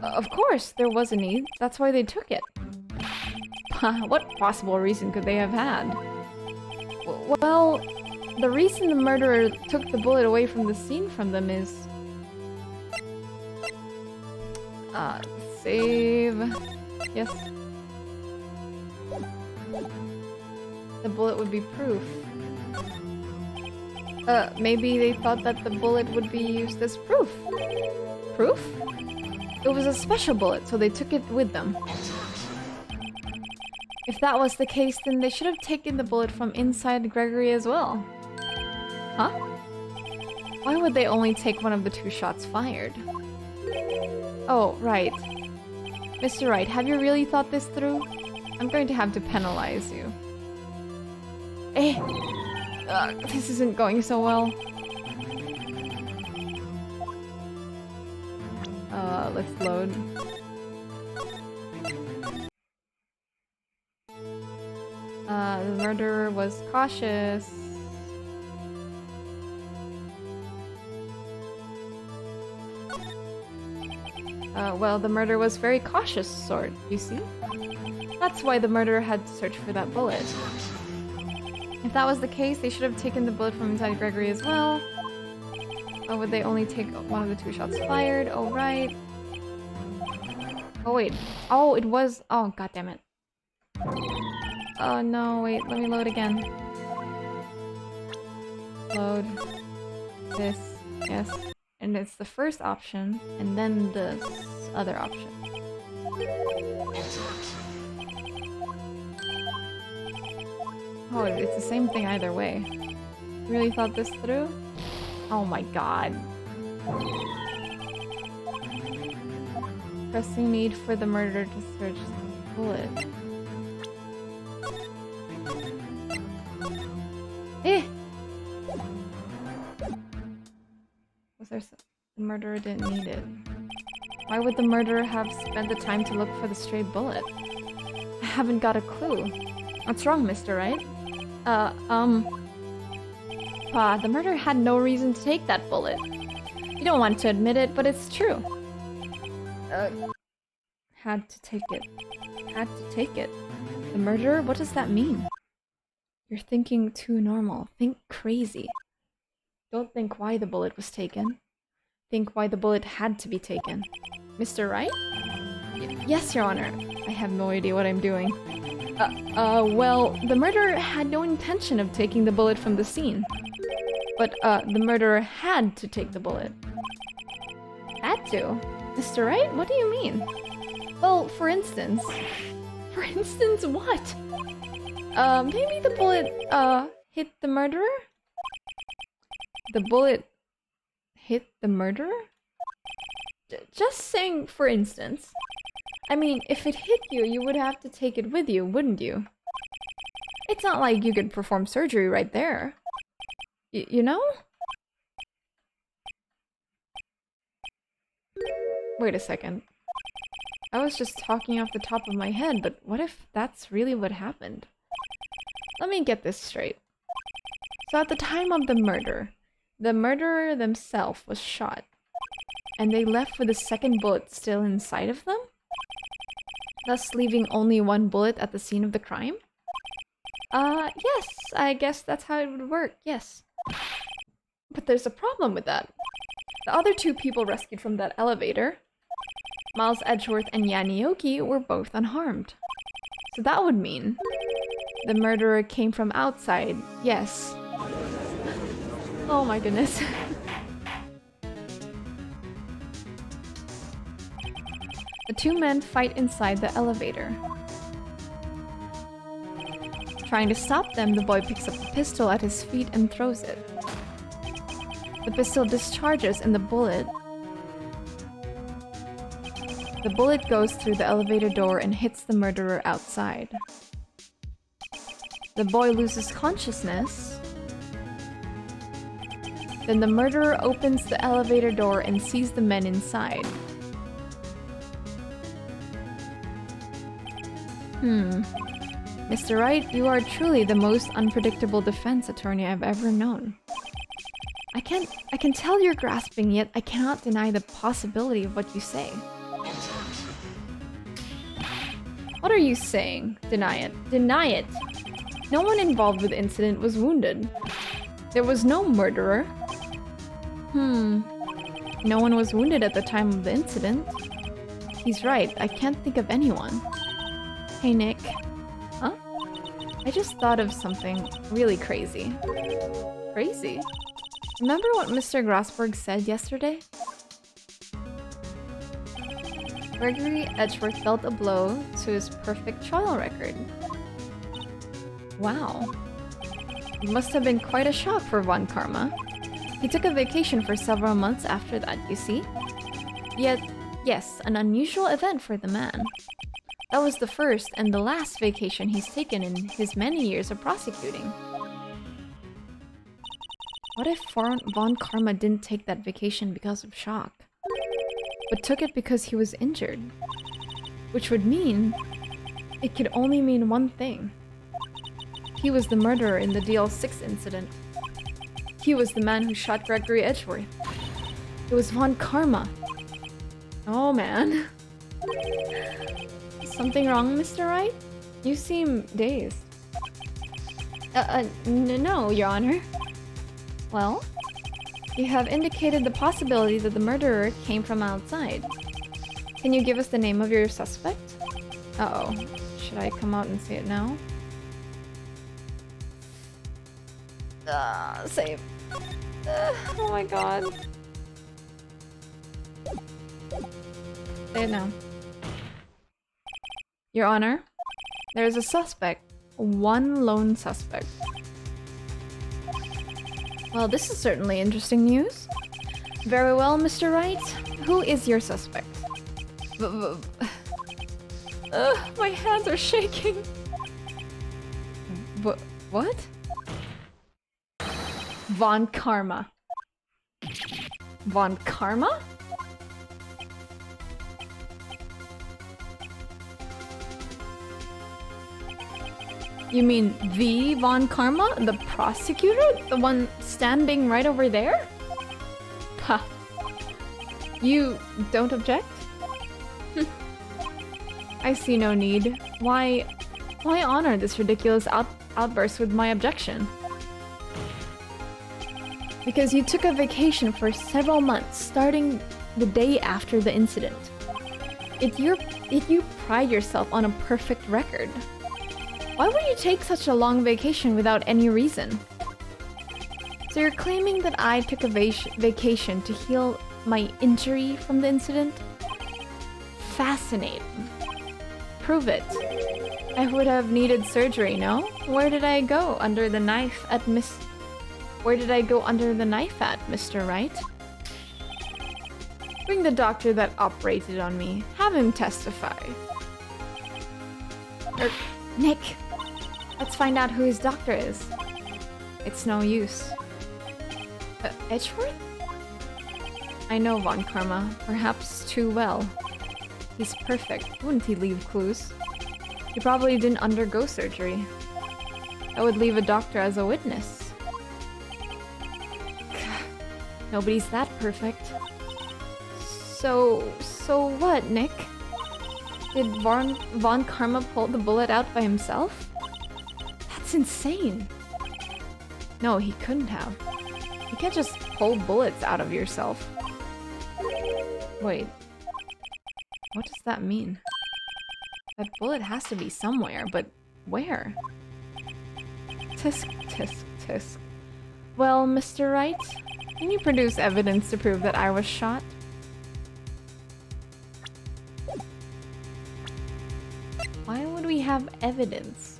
Of course, there was a need. That's why they took it. What possible reason could they have had? Well, the reason the murderer took the bullet away from the scene from them is... save... Yes. The bullet would be proof. Maybe they thought that the bullet would be used as proof. Proof? It was a special bullet, so they took it with them. If that was the case, then they should have taken the bullet from inside Gregory as well. Huh? Why would they only take one of the 2 shots fired? Oh, right. Mr. Wright, have you really thought this through? I'm going to have to penalize you. This isn't going so well. Let's load. The murderer was cautious. Well, the murderer was very cautious sort, you see? That's why the murderer had to search for that bullet. If that was the case, they should have taken the bullet from inside Gregory as well. Or would they only take one of the 2 shots fired? Oh, right. Oh, wait. Oh, it was... Oh, goddammit. Oh, no, wait. Let me load again. Load. This. Yes. And it's the first option, and then this other option. Oh, it's the same thing either way. Really thought this through? Oh my god. Pressing need for the murderer to search the bullet. Was there the murderer didn't need it? Why would the murderer have spent the time to look for the stray bullet? I haven't got a clue. What's wrong, Mr. Wright? The murderer had no reason to take that bullet. You don't want to admit it, but it's true. Had to take it. Had to take it. The murderer? What does that mean? You're thinking too normal. Think crazy. Don't think why the bullet was taken. Think why the bullet had to be taken. Mr. Wright? Yes, Your Honor. I have no idea what I'm doing. Well, the murderer had no intention of taking the bullet from the scene. But, the murderer had to take the bullet. Had to? Mr. Wright? What do you mean? Well, for instance... For instance, what? Maybe the bullet, hit the murderer? The bullet hit the murderer? Just saying, for instance. I mean, if it hit you, you would have to take it with you, wouldn't you? It's not like you could perform surgery right there. You know? Wait a second. I was just talking off the top of my head, but what if that's really what happened? Let me get this straight. So at the time of the murderer themselves was shot, and they left with a second bullet still inside of them? Thus leaving only 1 bullet at the scene of the crime? Yes, I guess that's how it would work, yes. But there's a problem with that. The other 2 people rescued from that elevator, Miles Edgeworth and Yanioki, were both unharmed. So that would mean the murderer came from outside, yes. Oh my goodness. The 2 men fight inside the elevator. Trying to stop them, the boy picks up the pistol at his feet and throws it. The pistol discharges and the bullet goes through the elevator door and hits the murderer outside. The boy loses consciousness. Then the murderer opens the elevator door and sees the men inside. Mr. Wright, you are truly the most unpredictable defense attorney I've ever known. I can tell you're grasping, yet I cannot deny the possibility of what you say. What are you saying? Deny it. Deny it! No one involved with the incident was wounded. There was no murderer. No one was wounded at the time of the incident. He's right, I can't think of anyone. Hey Nick. Huh? I just thought of something really crazy. Crazy? Remember what Mr. Grossberg said yesterday? Gregory Edgeworth dealt a blow to his perfect trial record. Wow. It must have been quite a shock for Von Karma. He took a vacation for several months after that, you see? Yet, yes, an unusual event for the man. That was the first and the last vacation he's taken in his many years of prosecuting. What if Von Karma didn't take that vacation because of shock, but took it because he was injured? Which would mean it could only mean one thing. He was the murderer in the Dl6 incident. He was the man who shot Gregory Edgeworth. It was Von Karma. Oh man. Something wrong, Mr. Wright? You seem dazed. No, Your Honor. Well, you have indicated the possibility that the murderer came from outside. Can you give us the name of your suspect? Uh-oh. Should I come out and say it now? Save. Oh my god. Say it now. Your Honor, there is a suspect. One lone suspect. Well, this is certainly interesting news. Very well, Mr. Wright. Who is your suspect? My hands are shaking. What? Von Karma. Von Karma? You mean the Von Karma? The prosecutor? The one standing right over there? Ha. You don't object? I see no need. Why honor this ridiculous outburst with my objection? Because you took a vacation for several months, starting the day after the incident. If you pride yourself on a perfect record, why would you take such a long vacation without any reason? So you're claiming that I took a vacation to heal my injury from the incident? Fascinating. Prove it. I would have needed surgery, no? Where did I go under the knife at Where did I go under the knife at, Mr. Wright? Bring the doctor that operated on me. Have him testify. Nick, let's find out who his doctor is. It's no use. Edgeworth? I know Von Karma, perhaps too well. He's perfect. Wouldn't he leave clues? He probably didn't undergo surgery. I would leave a doctor as a witness. Nobody's that perfect. So what, Nick? Did Von Karma pull the bullet out by himself? That's insane. No, he couldn't have. You can't just pull bullets out of yourself. Wait. What does that mean? That bullet has to be somewhere, but where? Tisk, tisk, tisk. Well, Mr. Wright, can you produce evidence to prove that I was shot? Why would we have evidence?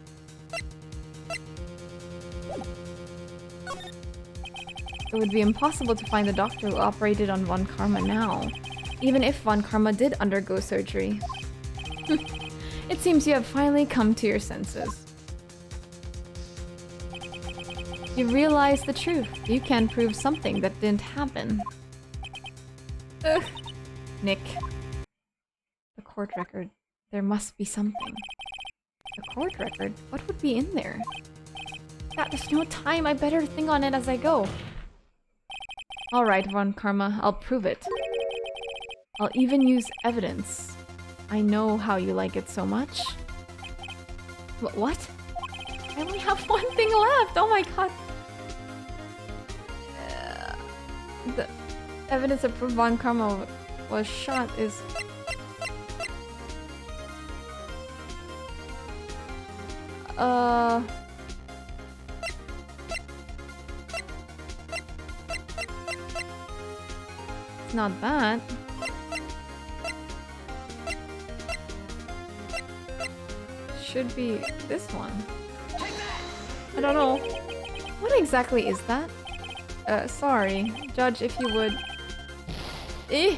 It would be impossible to find the doctor who operated on Von Karma now, even if Von Karma did undergo surgery. It seems you have finally come to your senses. You realize the truth. You can prove something that didn't happen. Ugh. Nick. The court record. There must be something. The court record? What would be in there? There's no time. I better think on it as I go. Alright, Von Karma. I'll prove it. I'll even use evidence. I know how you like it so much. What? I only have one thing left! Oh my god! The evidence that proof Von Karma was shot is... It's not that. Should be this one. I don't know. What exactly is that? Sorry. Judge, if you would. Eh!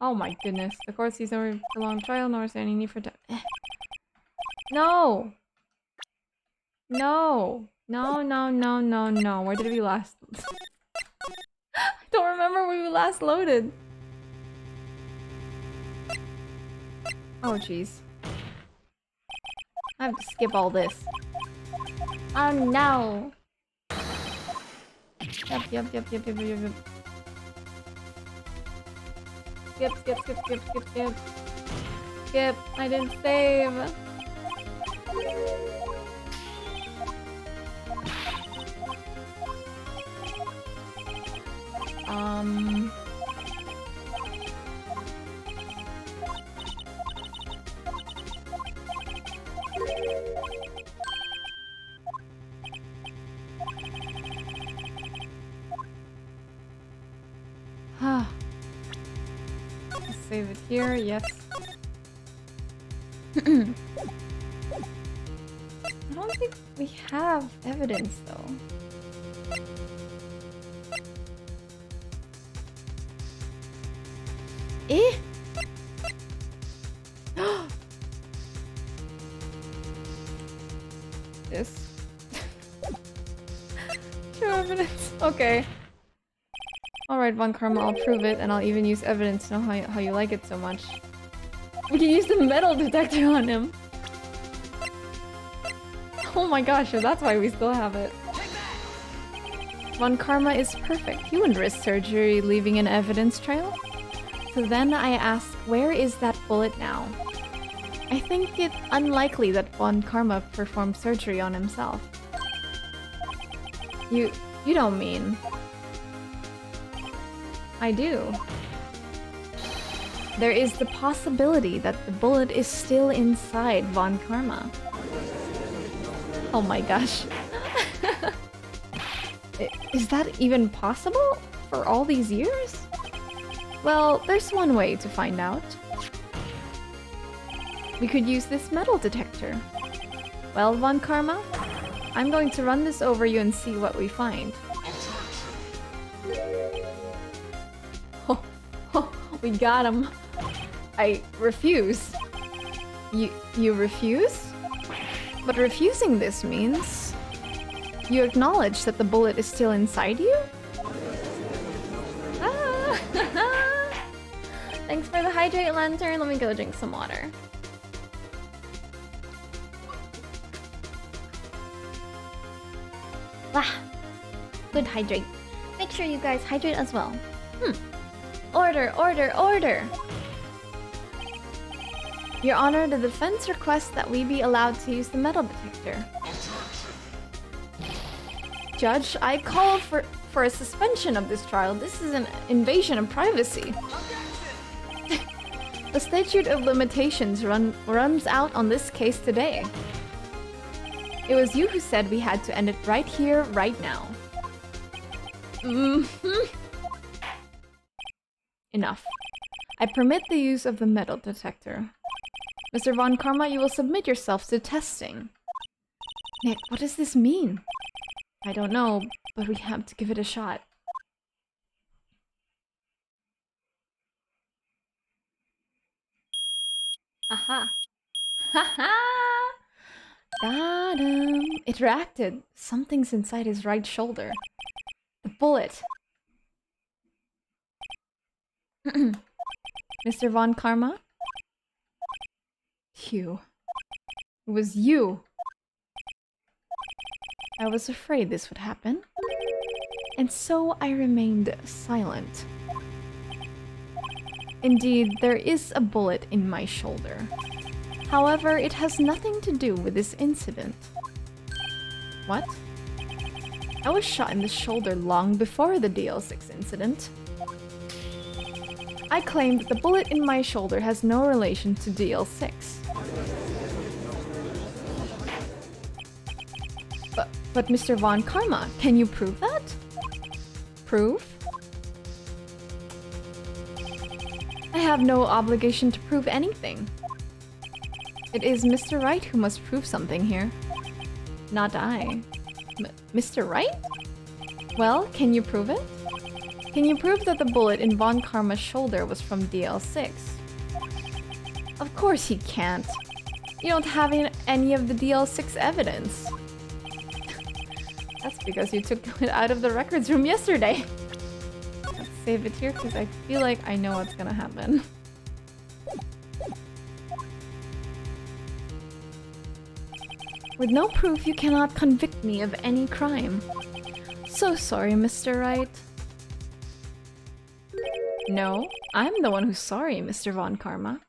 Oh my goodness. The court sees no prolonged trial, nor is there any need for No! No! No, no, no, no, no. Where did we last... I don't remember where we last loaded. Oh jeez. I have to skip all this. Oh no! Yep. Skip. Skip, I didn't save. Let's save it here, yes. I don't think we have evidence though. Eh? This. True evidence. Okay. Alright, Von Karma, I'll prove it, and I'll even use evidence to know how you like it so much. We can use the metal detector on him! Oh my gosh, so that's why we still have it. Von Karma is perfect. He wouldn't risk surgery leaving an evidence trail. So then I ask, where is that bullet now? I think it unlikely that Von Karma performed surgery on himself. You don't mean... I do. There is the possibility that the bullet is still inside Von Karma. Oh my gosh. Is that even possible? For all these years? Well, there's one way to find out. We could use this metal detector. Well, Von Karma, I'm going to run this over you and see what we find. We got him. I refuse. You refuse? But refusing this means... you acknowledge that the bullet is still inside you? Ah. Thanks for the hydrate lantern. Let me go drink some water. Wow. Good hydrate. Make sure you guys hydrate as well. Order! Your Honor, the defense requests that we be allowed to use the metal detector. Judge, I called for a suspension of this trial. This is an invasion of privacy. The statute of limitations runs out on this case today. It was you who said we had to end it right here, right now. Enough. I permit the use of the metal detector. Mr. Von Karma, you will submit yourself to testing. Nick, what does this mean? I don't know, but we have to give it a shot. Aha! Haha! Got him! It reacted. Something's inside his right shoulder. The bullet. Mr. Von Karma? You. It was you. I was afraid this would happen. And so I remained silent. Indeed, there is a bullet in my shoulder. However, it has nothing to do with this incident. What? I was shot in the shoulder long before the Dl6 incident. I claim that the bullet in my shoulder has no relation to Dl6. But Mr. Von Karma, can you prove that? Prove? I have no obligation to prove anything. It is Mr. Wright who must prove something here. Not I. Mr. Wright? Well, can you prove it? Can you prove that the bullet in Von Karma's shoulder was from DL6? Of course he can't. You don't have any of the DL6 evidence. That's because you took it out of the records room yesterday. Let's save it here because I feel like I know what's gonna happen. With no proof, you cannot convict me of any crime. So sorry, Mr. Wright. No, I'm the one who's sorry, Mr. Von Karma.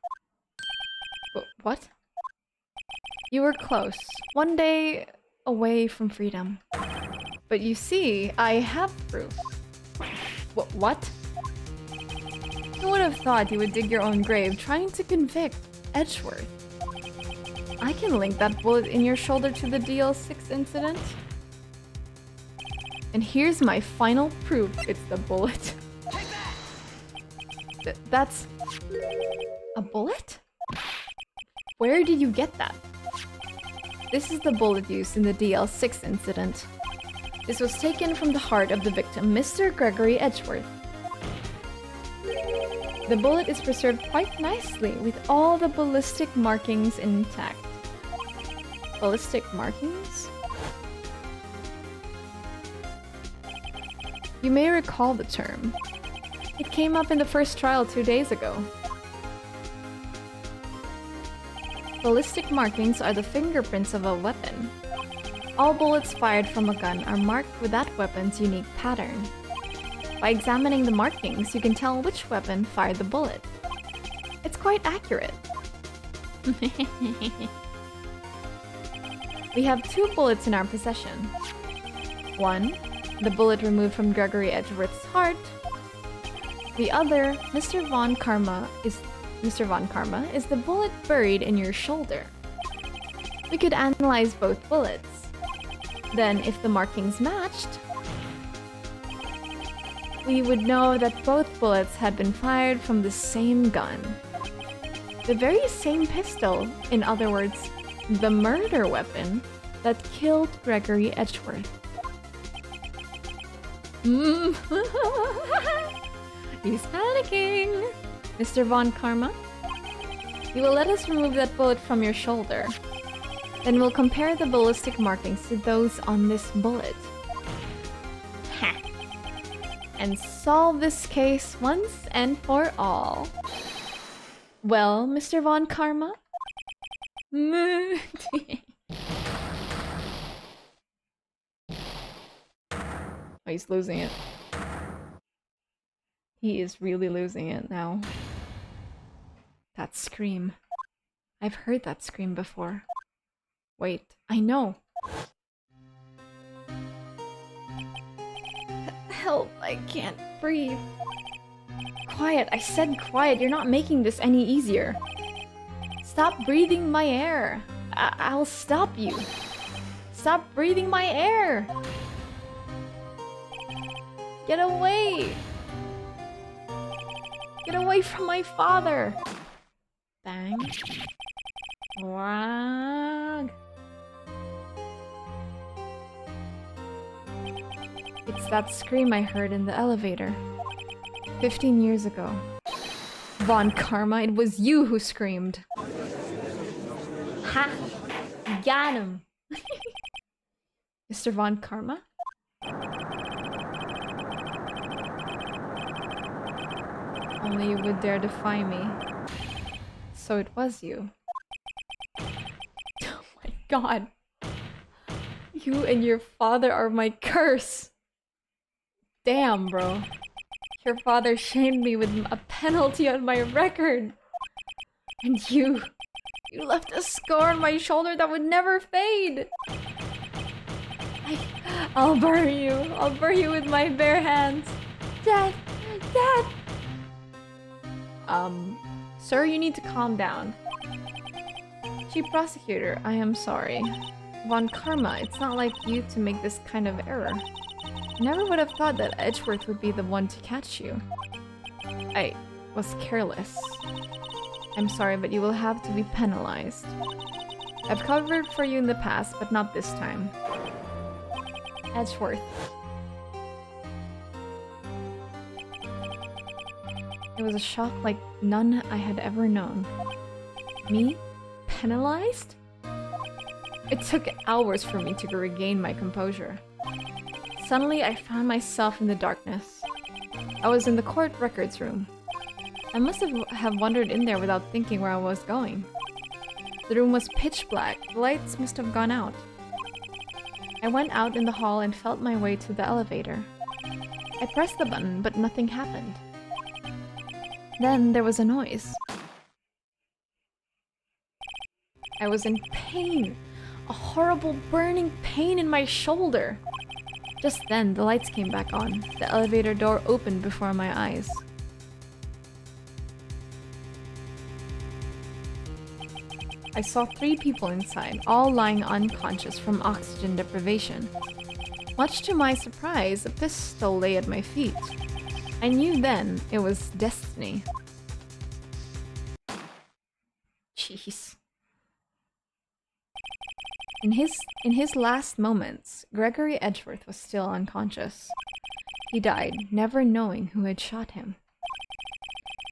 What? You were close. One day away from freedom. But you see, I have proof. What? Who would have thought you would dig your own grave trying to convict Edgeworth? I can link that bullet in your shoulder to the DL6 incident. And here's my final proof. It's the bullet. That's... a bullet? Where did you get that? This is the bullet used in the DL6 incident. This was taken from the heart of the victim, Mr. Gregory Edgeworth. The bullet is preserved quite nicely with all the ballistic markings intact. Ballistic markings? You may recall the term. It came up in the first trial 2 days ago. Ballistic markings are the fingerprints of a weapon. All bullets fired from a gun are marked with that weapon's unique pattern. By examining the markings, you can tell which weapon fired the bullet. It's quite accurate. We have 2 bullets in our possession. One, the bullet removed from Gregory Edgeworth's heart. The other, Mr. Von Karma, is the bullet buried in your shoulder. We could analyze both bullets. Then, if the markings matched, we would know that both bullets had been fired from the same gun. The very same pistol, in other words, the murder weapon that killed Gregory Edgeworth. He's panicking! Mr. Von Karma? You will let us remove that bullet from your shoulder. Then we'll compare the ballistic markings to those on this bullet. Ha! And solve this case once and for all. Well, Mr. Von Karma? Oh, he's losing it. He is really losing it now. That scream. I've heard that scream before. Wait, I know. Help, I can't breathe. Quiet, I said quiet. You're not making this any easier. Stop breathing my air. I'll stop you. Stop breathing my air. Get away. Get away from my father. Bang. Wag. It's that scream I heard in the elevator 15 years ago. Von Karma, it was you who screamed. Ha! Got him! Mr. Von Karma? Only you would dare defy me. So it was you. Oh my god. You and your father are my curse! Damn, bro. Your father shamed me with a penalty on my record. And you left a scar on my shoulder that would never fade. I'll bury you. I'll bury you with my bare hands. Death! Death! Sir, you need to calm down. Chief Prosecutor, I am sorry. Von Karma, it's not like you to make this kind of error. I never would have thought that Edgeworth would be the one to catch you. I was careless. I'm sorry, but you will have to be penalized. I've covered for you in the past, but not this time. Edgeworth. It was a shock like none I had ever known. Me? Penalized? It took hours for me to regain my composure. Suddenly, I found myself in the darkness. I was in the court records room. I must have wandered in there without thinking where I was going. The room was pitch black. The lights must have gone out. I went out in the hall and felt my way to the elevator. I pressed the button, but nothing happened. Then there was a noise. I was in pain. A horrible burning pain in my shoulder. Just then, the lights came back on. The elevator door opened before my eyes. I saw 3 people inside, all lying unconscious from oxygen deprivation. Much to my surprise, a pistol lay at my feet. I knew then it was destiny. Jeez. In his last moments, Gregory Edgeworth was still unconscious. He died, never knowing who had shot him.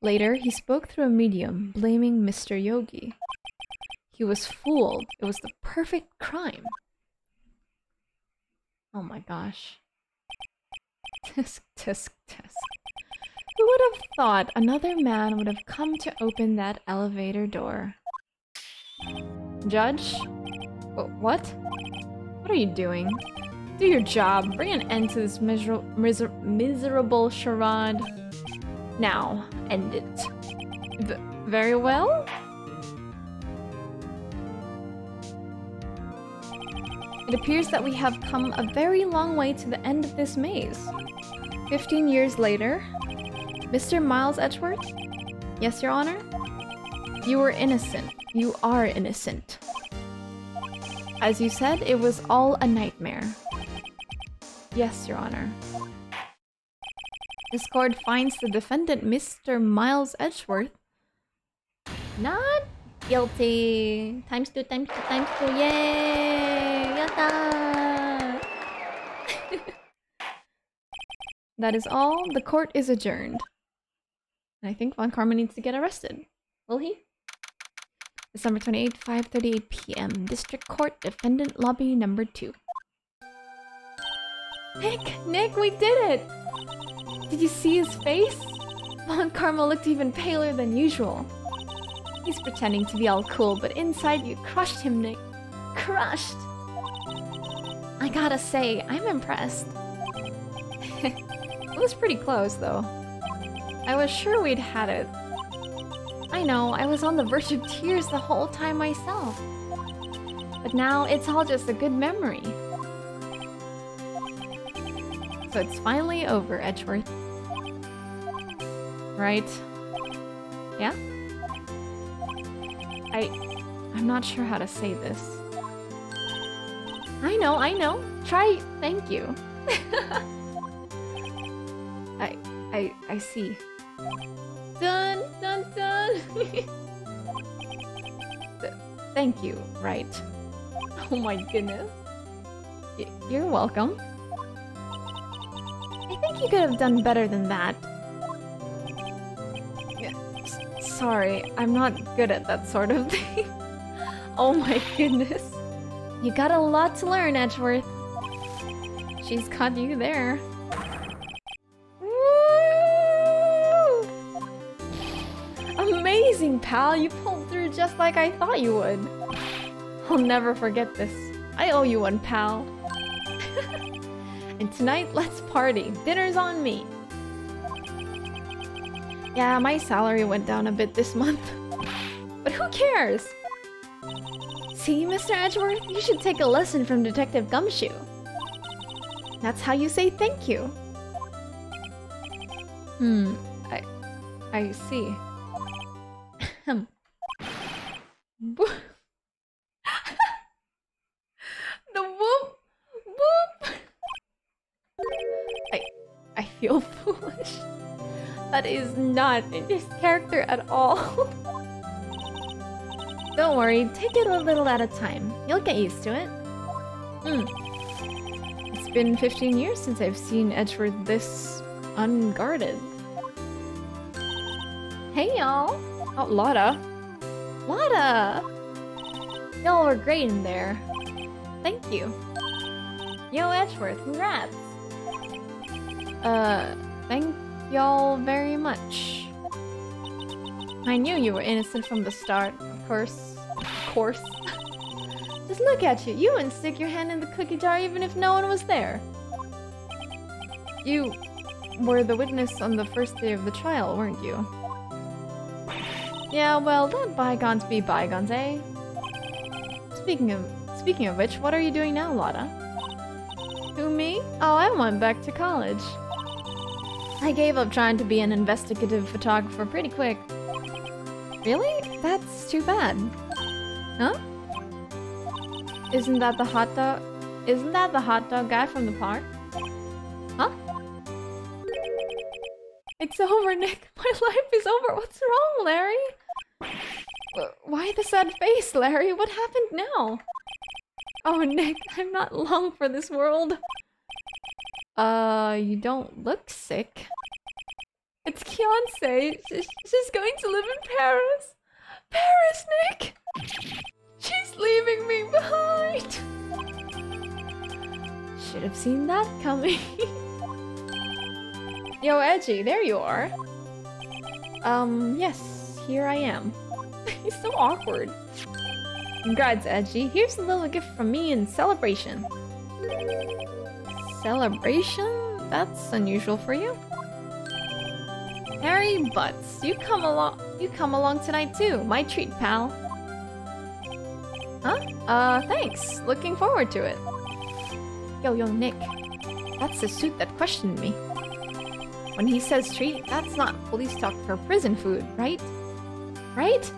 Later, he spoke through a medium, blaming Mr. Yogi. He was fooled. It was the perfect crime. Oh my gosh. Tisk, tisk, tisk. Who would have thought another man would have come to open that elevator door? Judge? What? What are you doing? Do your job. Bring an end to this miserable charade. Now, end it. Very well? It appears that we have come a very long way to the end of this maze. 15 years later, Mr. Miles Edgeworth? Yes, Your Honor? You were innocent. You are innocent. As you said, it was all a nightmare. Yes, Your Honor. This court finds the defendant, Mr. Miles Edgeworth, not guilty. Times two, yay! Yatta! That is all. The court is adjourned. And I think Von Karma needs to get arrested. Will he? December 28th, 5:38 p.m. District Court, Defendant Lobby number 2. Nick, we did it! Did you see his face? Von Karma looked even paler than usual. He's pretending to be all cool, but inside you crushed him, Nick. Crushed! I gotta say, I'm impressed. It was pretty close, though. I was sure we'd had it. I know, I was on the verge of tears the whole time myself. But now, it's all just a good memory. So it's finally over, Edgeworth. Right? Yeah? I'm not sure how to say this. I know. Try thank you. I see. Dun. Thank you, Wright. Oh my goodness. You're welcome. I think you could have done better than that. Sorry, I'm not good at that sort of thing. Oh my goodness. You got a lot to learn, Edgeworth. She's got you there. Woo! Amazing, pal. You pulled through just like I thought you would. I'll never forget this. I owe you one, pal. And tonight, let's party. Dinner's on me. Yeah, my salary went down a bit this month. But who cares? See, Mr. Edgeworth, you should take a lesson from Detective Gumshoe. That's how you say thank you. I see. The whoop! Whoop! I feel foolish. That is not in his character at all. Don't worry, take it a little at a time. You'll get used to it. It's been 15 years since I've seen Edgeworth this unguarded. Hey y'all! Oh, Lotta. Lotta! Y'all were great in there. Thank you. Yo, Edgeworth, congrats! Thank y'all very much. I knew you were innocent from the start, of course. Just look at you. You wouldn't stick your hand in the cookie jar even if no one was there. You were the witness on the first day of the trial, weren't you? Yeah, well, let bygones be bygones, eh? Speaking of which, what are you doing now, Lotta? Who, me? Oh, I went back to college. I gave up trying to be an investigative photographer pretty quick. Really? That's too bad. Huh? Isn't that the hot dog guy from the park? Huh? It's over, Nick. My life is over. What's wrong, Larry? Why the sad face, Larry? What happened now? Oh, Nick, I'm not long for this world. You don't look sick. It's Fiancé. She's going to live in Paris. Paris, Nick! She's leaving me behind! Should have seen that coming. Yo, Edgy, there you are. Yes, here I am. He's so awkward. Congrats, Edgy. Here's a little gift from me in celebration. Celebration? That's unusual for you. Harry Butts, you come along tonight too. My treat, pal. Huh? Thanks. Looking forward to it. Yo, Nick. That's the suit that questioned me. When he says treat, that's not police talk for prison food, right? Right?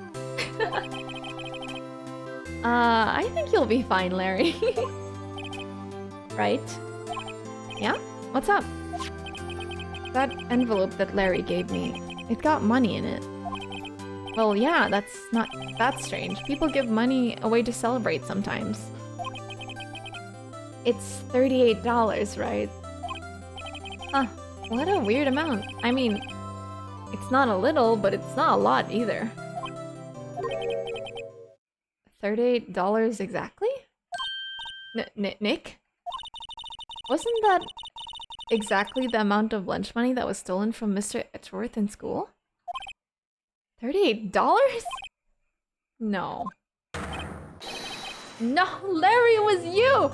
I think you'll be fine, Larry. Right? Yeah? What's up? That envelope that Larry gave me, it got money in it. Well, yeah, that's not that strange. People give money away to celebrate sometimes. It's $38, right? Huh. What a weird amount. I mean, it's not a little, but it's not a lot either. $38 exactly? Nick? Wasn't that exactly the amount of lunch money that was stolen from Mr. Edgeworth in school? $38? No. No, Larry, it was you!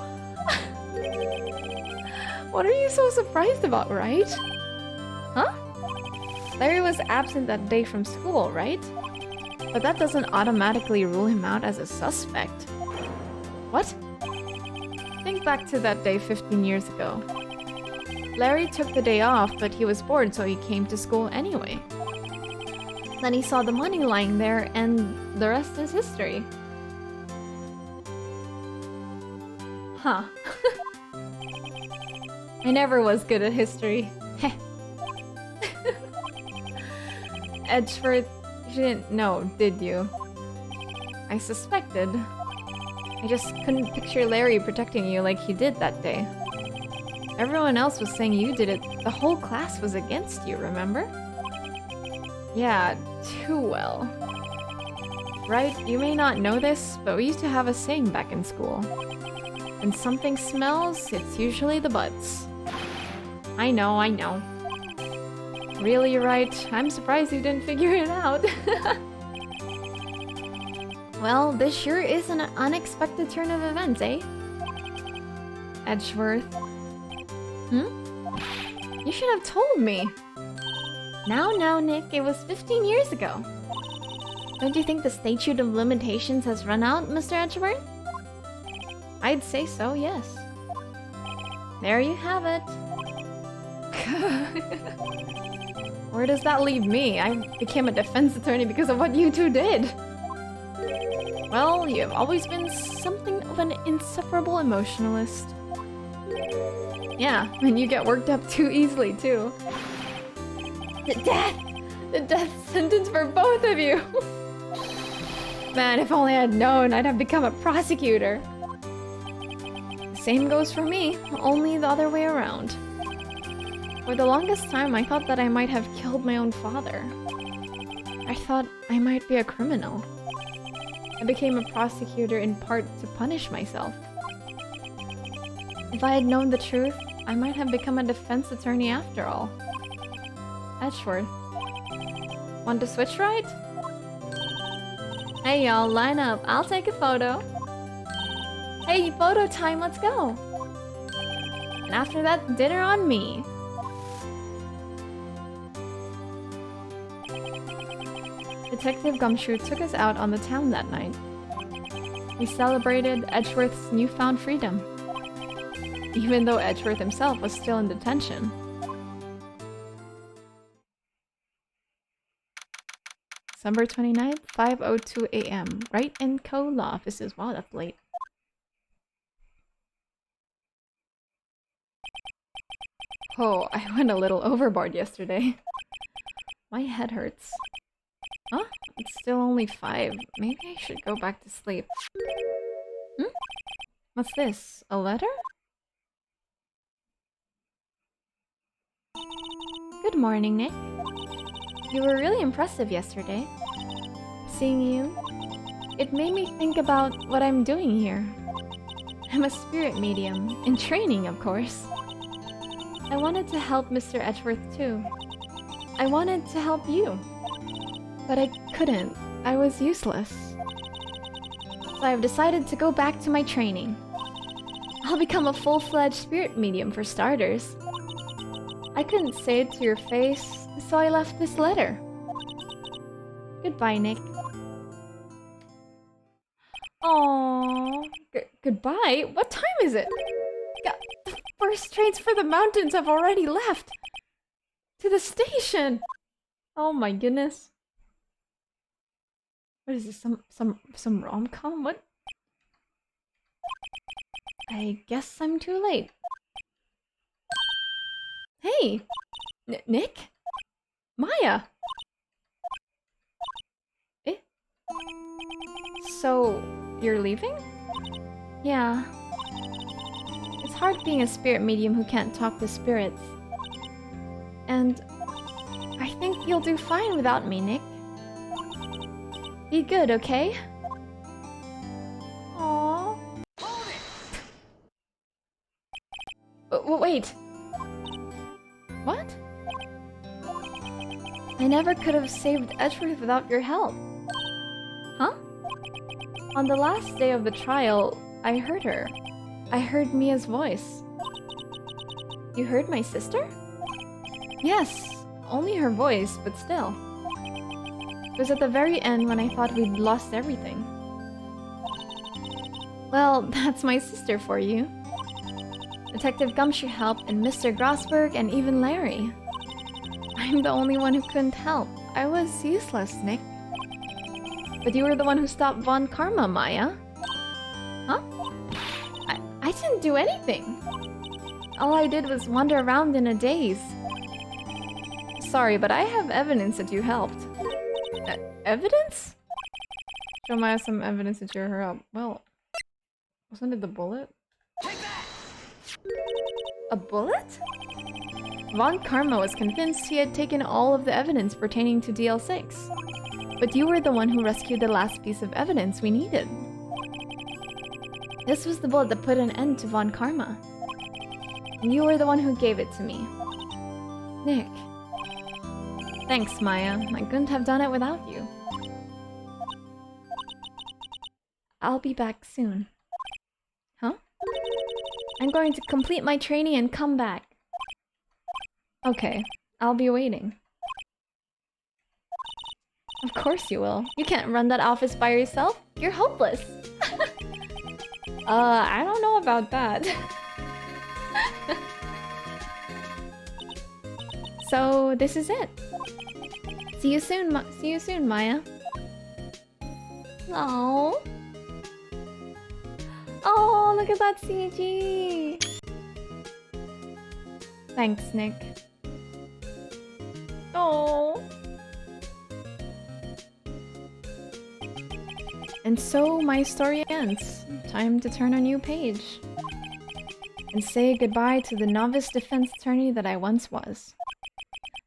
What are you so surprised about, right? Huh? Larry was absent that day from school, right? But that doesn't automatically rule him out as a suspect. What? Think back to that day 15 years ago. Larry took the day off, but he was bored, so he came to school anyway. Then he saw the money lying there, and the rest is history. Huh. I never was good at history. Heh. Edgeworth, you didn't know, did you? I suspected. I just couldn't picture Larry protecting you like he did that day. Everyone else was saying you did it. The whole class was against you, remember? Yeah, too well. Right, you may not know this, but we used to have a saying back in school. When something smells, it's usually the butts. I know. Really, Wright? I'm surprised you didn't figure it out. Well, this sure is an unexpected turn of events, eh? Edgeworth. You should have told me. Now, Nick, it was 15 years ago. Don't you think the statute of limitations has run out, Mr. Edgeworth? I'd say so, yes. There you have it. Where does that leave me? I became a defense attorney because of what you two did. Well, you have always been something of an insufferable emotionalist. Yeah, and you get worked up too easily, too. The death sentence for both of you! Man, if only I'd known, I'd have become a prosecutor. The same goes for me, only the other way around. For the longest time, I thought that I might have killed my own father. I thought I might be a criminal. I became a prosecutor in part to punish myself. If I had known the truth, I might have become a defense attorney after all. Edgeworth. Want to switch right? Hey y'all, line up. I'll take a photo. Hey, photo time, let's go! And after that, dinner on me. Detective Gumshoe took us out on the town that night. We celebrated Edgeworth's newfound freedom, even though Edgeworth himself was still in detention. December 29th, 5:02 AM. Wright & Co. Law Offices. Wow, that's late. Oh, I went a little overboard yesterday. My head hurts. Huh? It's still only 5. Maybe I should go back to sleep. Hmm? What's this? A letter? Good morning, Nick. You were really impressive yesterday. Seeing you, it made me think about what I'm doing here. I'm a spirit medium, in training, of course. I wanted to help Mr. Edgeworth too. I wanted to help you. But I couldn't. I was useless. So I've decided to go back to my training. I'll become a full-fledged spirit medium for starters. I couldn't say it to your face, so I left this letter. Goodbye, Nick. Aww. Goodbye? What time is it? The first trains for the mountains have already left. To the station. Oh my goodness. What is this? Some rom-com? What? I guess I'm too late. Hey! Nick? Maya! Eh? So, you're leaving? Yeah. It's hard being a spirit medium who can't talk to spirits. And I think you'll do fine without me, Nick. Be good, okay? Aww. Wait. What? I never could have saved Edgeworth without your help. Huh? On the last day of the trial, I heard her. I heard Mia's voice. You heard my sister? Yes, only her voice, but still. It was at the very end when I thought we'd lost everything. Well, that's my sister for you. Detective Gumshoe helped, and Mr. Grossberg, and even Larry. I'm the only one who couldn't help. I was useless, Nick. But you were the one who stopped Von Karma, Maya. Huh? I didn't do anything. All I did was wander around in a daze. Sorry, but I have evidence that you helped. Evidence? Show Maya some evidence that you're her help. Well, wasn't it the bullet? A bullet? Von Karma was convinced he had taken all of the evidence pertaining to DL6. But you were the one who rescued the last piece of evidence we needed. This was the bullet that put an end to Von Karma. And you were the one who gave it to me. Nick. Thanks, Maya. I couldn't have done it without you. I'll be back soon. Huh? I'm going to complete my training and come back. Okay, I'll be waiting. Of course you will. You can't run that office by yourself. You're hopeless. I don't know about that. So this is it. See you soon, Maya. Oh. Oh, look at that CG. Thanks, Nick. Oh. And so my story ends. Time to turn a new page. And say goodbye to the novice defense attorney that I once was.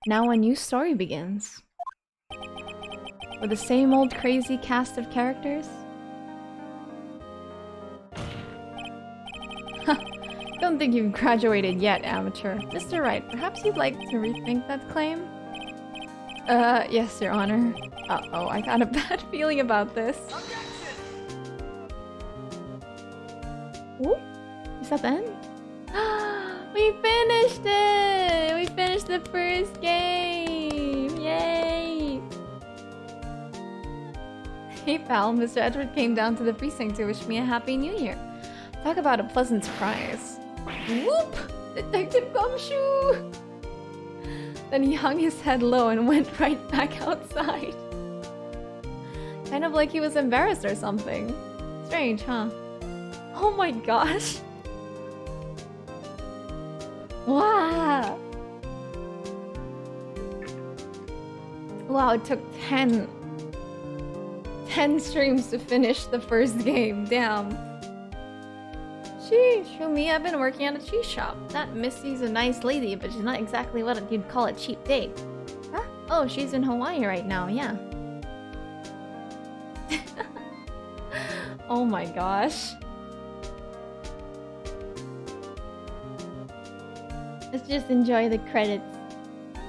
Now a new story begins. With the same old crazy cast of characters. Don't think you've graduated yet, amateur. Mr. Wright, perhaps you'd like to rethink that claim? Yes, Your Honor. Uh-oh, I got a bad feeling about this. Ooh, is that the end? We finished it! We finished the first game! Yay! Hey pal, Mr. Edward came down to the precinct to wish me a happy new year. Talk about a pleasant surprise. Whoop! Detective Gumshoe! Then he hung his head low and went right back outside. Kind of like he was embarrassed or something. Strange, huh? Oh my gosh! Wow! Wow, it took 10 streams to finish the first game. Damn. Sheesh, who me? I've been working at a cheese shop. That Missy's a nice lady, but she's not exactly what you'd call a cheap date. Huh? Oh, she's in Hawaii right now, yeah. Oh my gosh. Let's just enjoy the credits.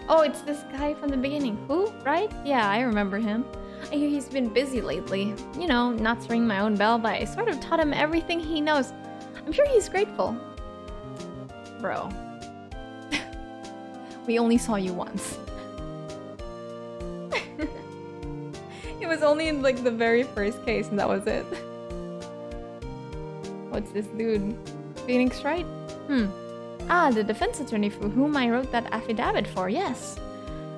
Oh, it's this guy from the beginning. Who? Right? Yeah, I remember him. I hear he's been busy lately. You know, not to ring my own bell, but I sort of taught him everything he knows. I'm sure he's grateful. Bro. We only saw you once. It was only in like the very first case and that was it. What's this dude? Phoenix, right? Ah, the defense attorney for whom I wrote that affidavit for, yes.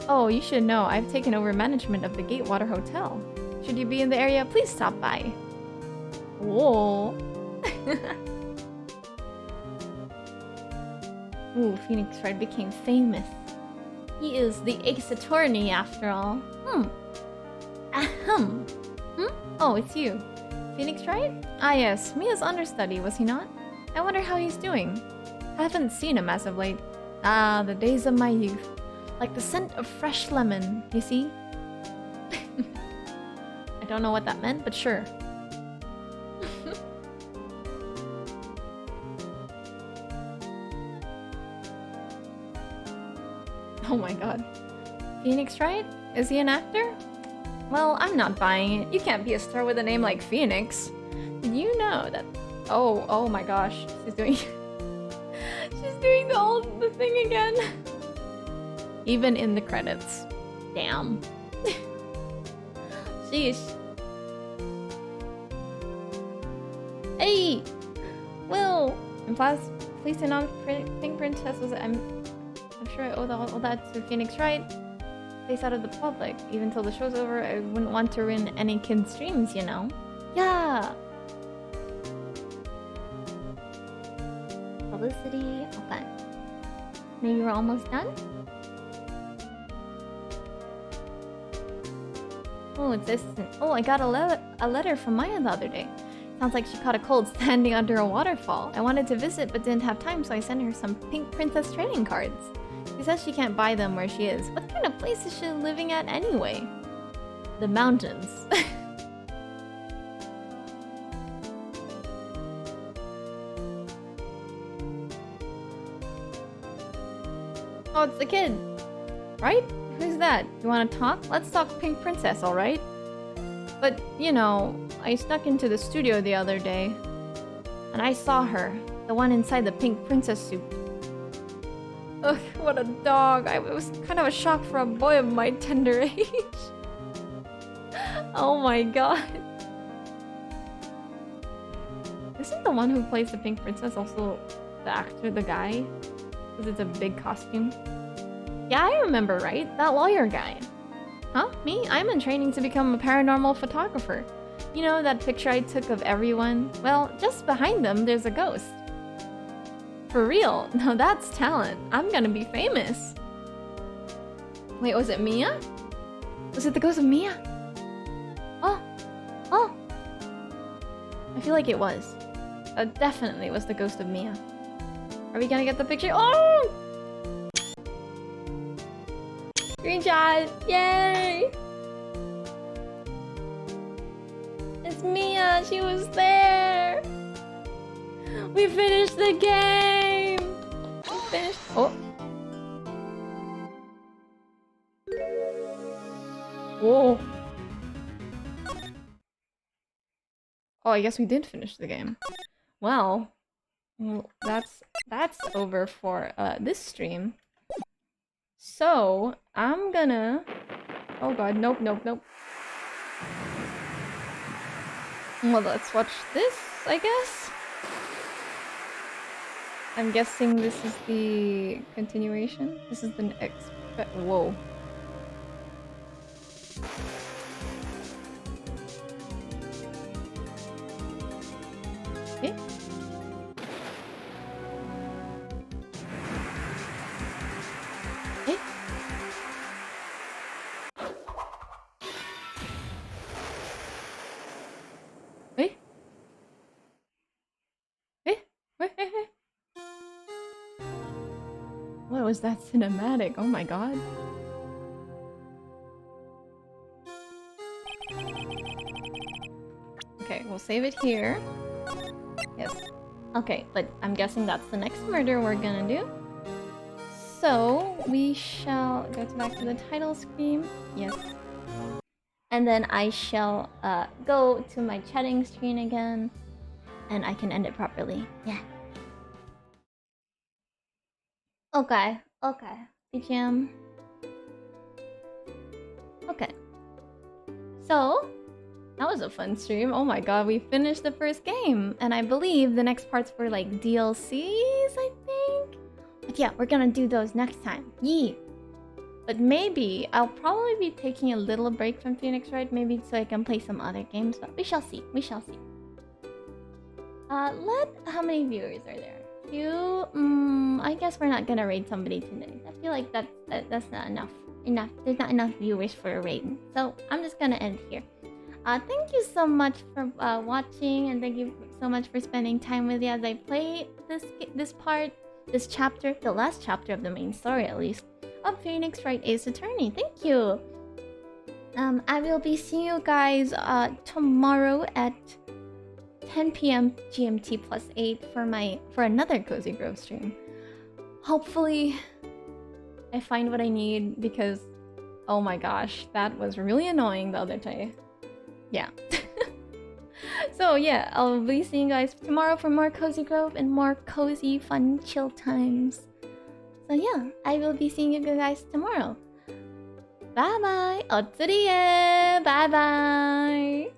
Oh, you should know, I've taken over management of the Gatewater Hotel. Should you be in the area, please stop by. Whoa. Ooh, Phoenix Wright became famous. He is the ace attorney after all. Ahem. Oh, it's you. Phoenix Wright? Ah yes, Mia's understudy, was he not? I wonder how he's doing. I haven't seen him as of late. Ah, the days of my youth. Like the scent of fresh lemon, you see? I don't know what that meant, but sure. Oh my god. Phoenix Wright? Is he an actor? Well, I'm not buying it. You can't be a star with a name like Phoenix. Did you know that... Oh my gosh. She's doing... She's doing the thing again. Even in the credits. Damn. Sheesh. Hey! Will! And plus, please do not fingerprint test was... I'm sure I owe all that to Phoenix Wright. Face out of the public. Even till the show's over, I wouldn't want to ruin any kid's dreams, you know? Yeah! Publicity. Okay. Maybe we're almost done? Oh, it's this. Oh, I got a letter from Maya the other day. Sounds like she caught a cold standing under a waterfall. I wanted to visit but didn't have time, so I sent her some pink princess trading cards. She says she can't buy them where she is. What kind of place is she living at anyway? The mountains. Oh, it's the kid. Right? Who's that? You wanna talk? Let's talk Pink Princess, alright? But, you know, I snuck into the studio the other day. And I saw her. The one inside the Pink Princess suit. Ugh, what a dog. It was kind of a shock for a boy of my tender age. Oh my god. Isn't the one who plays the pink princess also the actor, the guy? Because it's a big costume. Yeah, I remember, right? That lawyer guy. Huh? Me? I'm in training to become a paranormal photographer. You know that picture I took of everyone? Well, just behind them, there's a ghost. For real? Now that's talent. I'm gonna be famous. Wait, was it Mia? Was it the ghost of Mia? Oh! Oh! I feel like it was. That definitely was the ghost of Mia. Are we gonna get the picture? Oh! Screenshot! Yay! It's Mia! She was there! We finished the game! We finished. Oh! Whoa! Oh, I guess we did finish the game. Well, that's over for this stream. So I'm gonna. Oh god, nope, nope, nope. Well, let's watch this, I guess. I'm guessing this is the continuation. This is the next. Whoa. Okay. Okay. Wait. Wait. Wait. Wait. Wait. What was that cinematic? Oh my god. Okay, we'll save it here. Yes. Okay, but I'm guessing that's the next murder we're gonna do. So, we shall go back to the title screen. Yes. And then I shall go to my chatting screen again. And I can end it properly. Yeah. Okay. Okay. BGM. Okay. So, that was a fun stream. Oh my god, we finished the first game. And I believe the next parts were like DLCs, I think? But yeah, we're gonna do those next time. Yee! But maybe I'll probably be taking a little break from Phoenix Wright, maybe so I can play some other games, but we shall see. We shall see. How many viewers are there? Few? I guess we're not gonna raid somebody today. I feel like that's not enough. There's not enough viewers for a raid. So I'm just gonna end here. Thank you so much for watching, and thank you so much for spending time with me as I play this chapter, the last chapter of the main story at least, of Phoenix Wright Ace Attorney. Thank you. I will be seeing you guys tomorrow at 10 p.m. GMT +8 for another Cozy Grove stream. Hopefully, I find what I need because, oh my gosh, that was really annoying the other day. Yeah. So yeah, I'll be seeing you guys tomorrow for more Cozy Grove and more cozy, fun, chill times. So yeah, I will be seeing you guys tomorrow. Bye bye. Bye bye.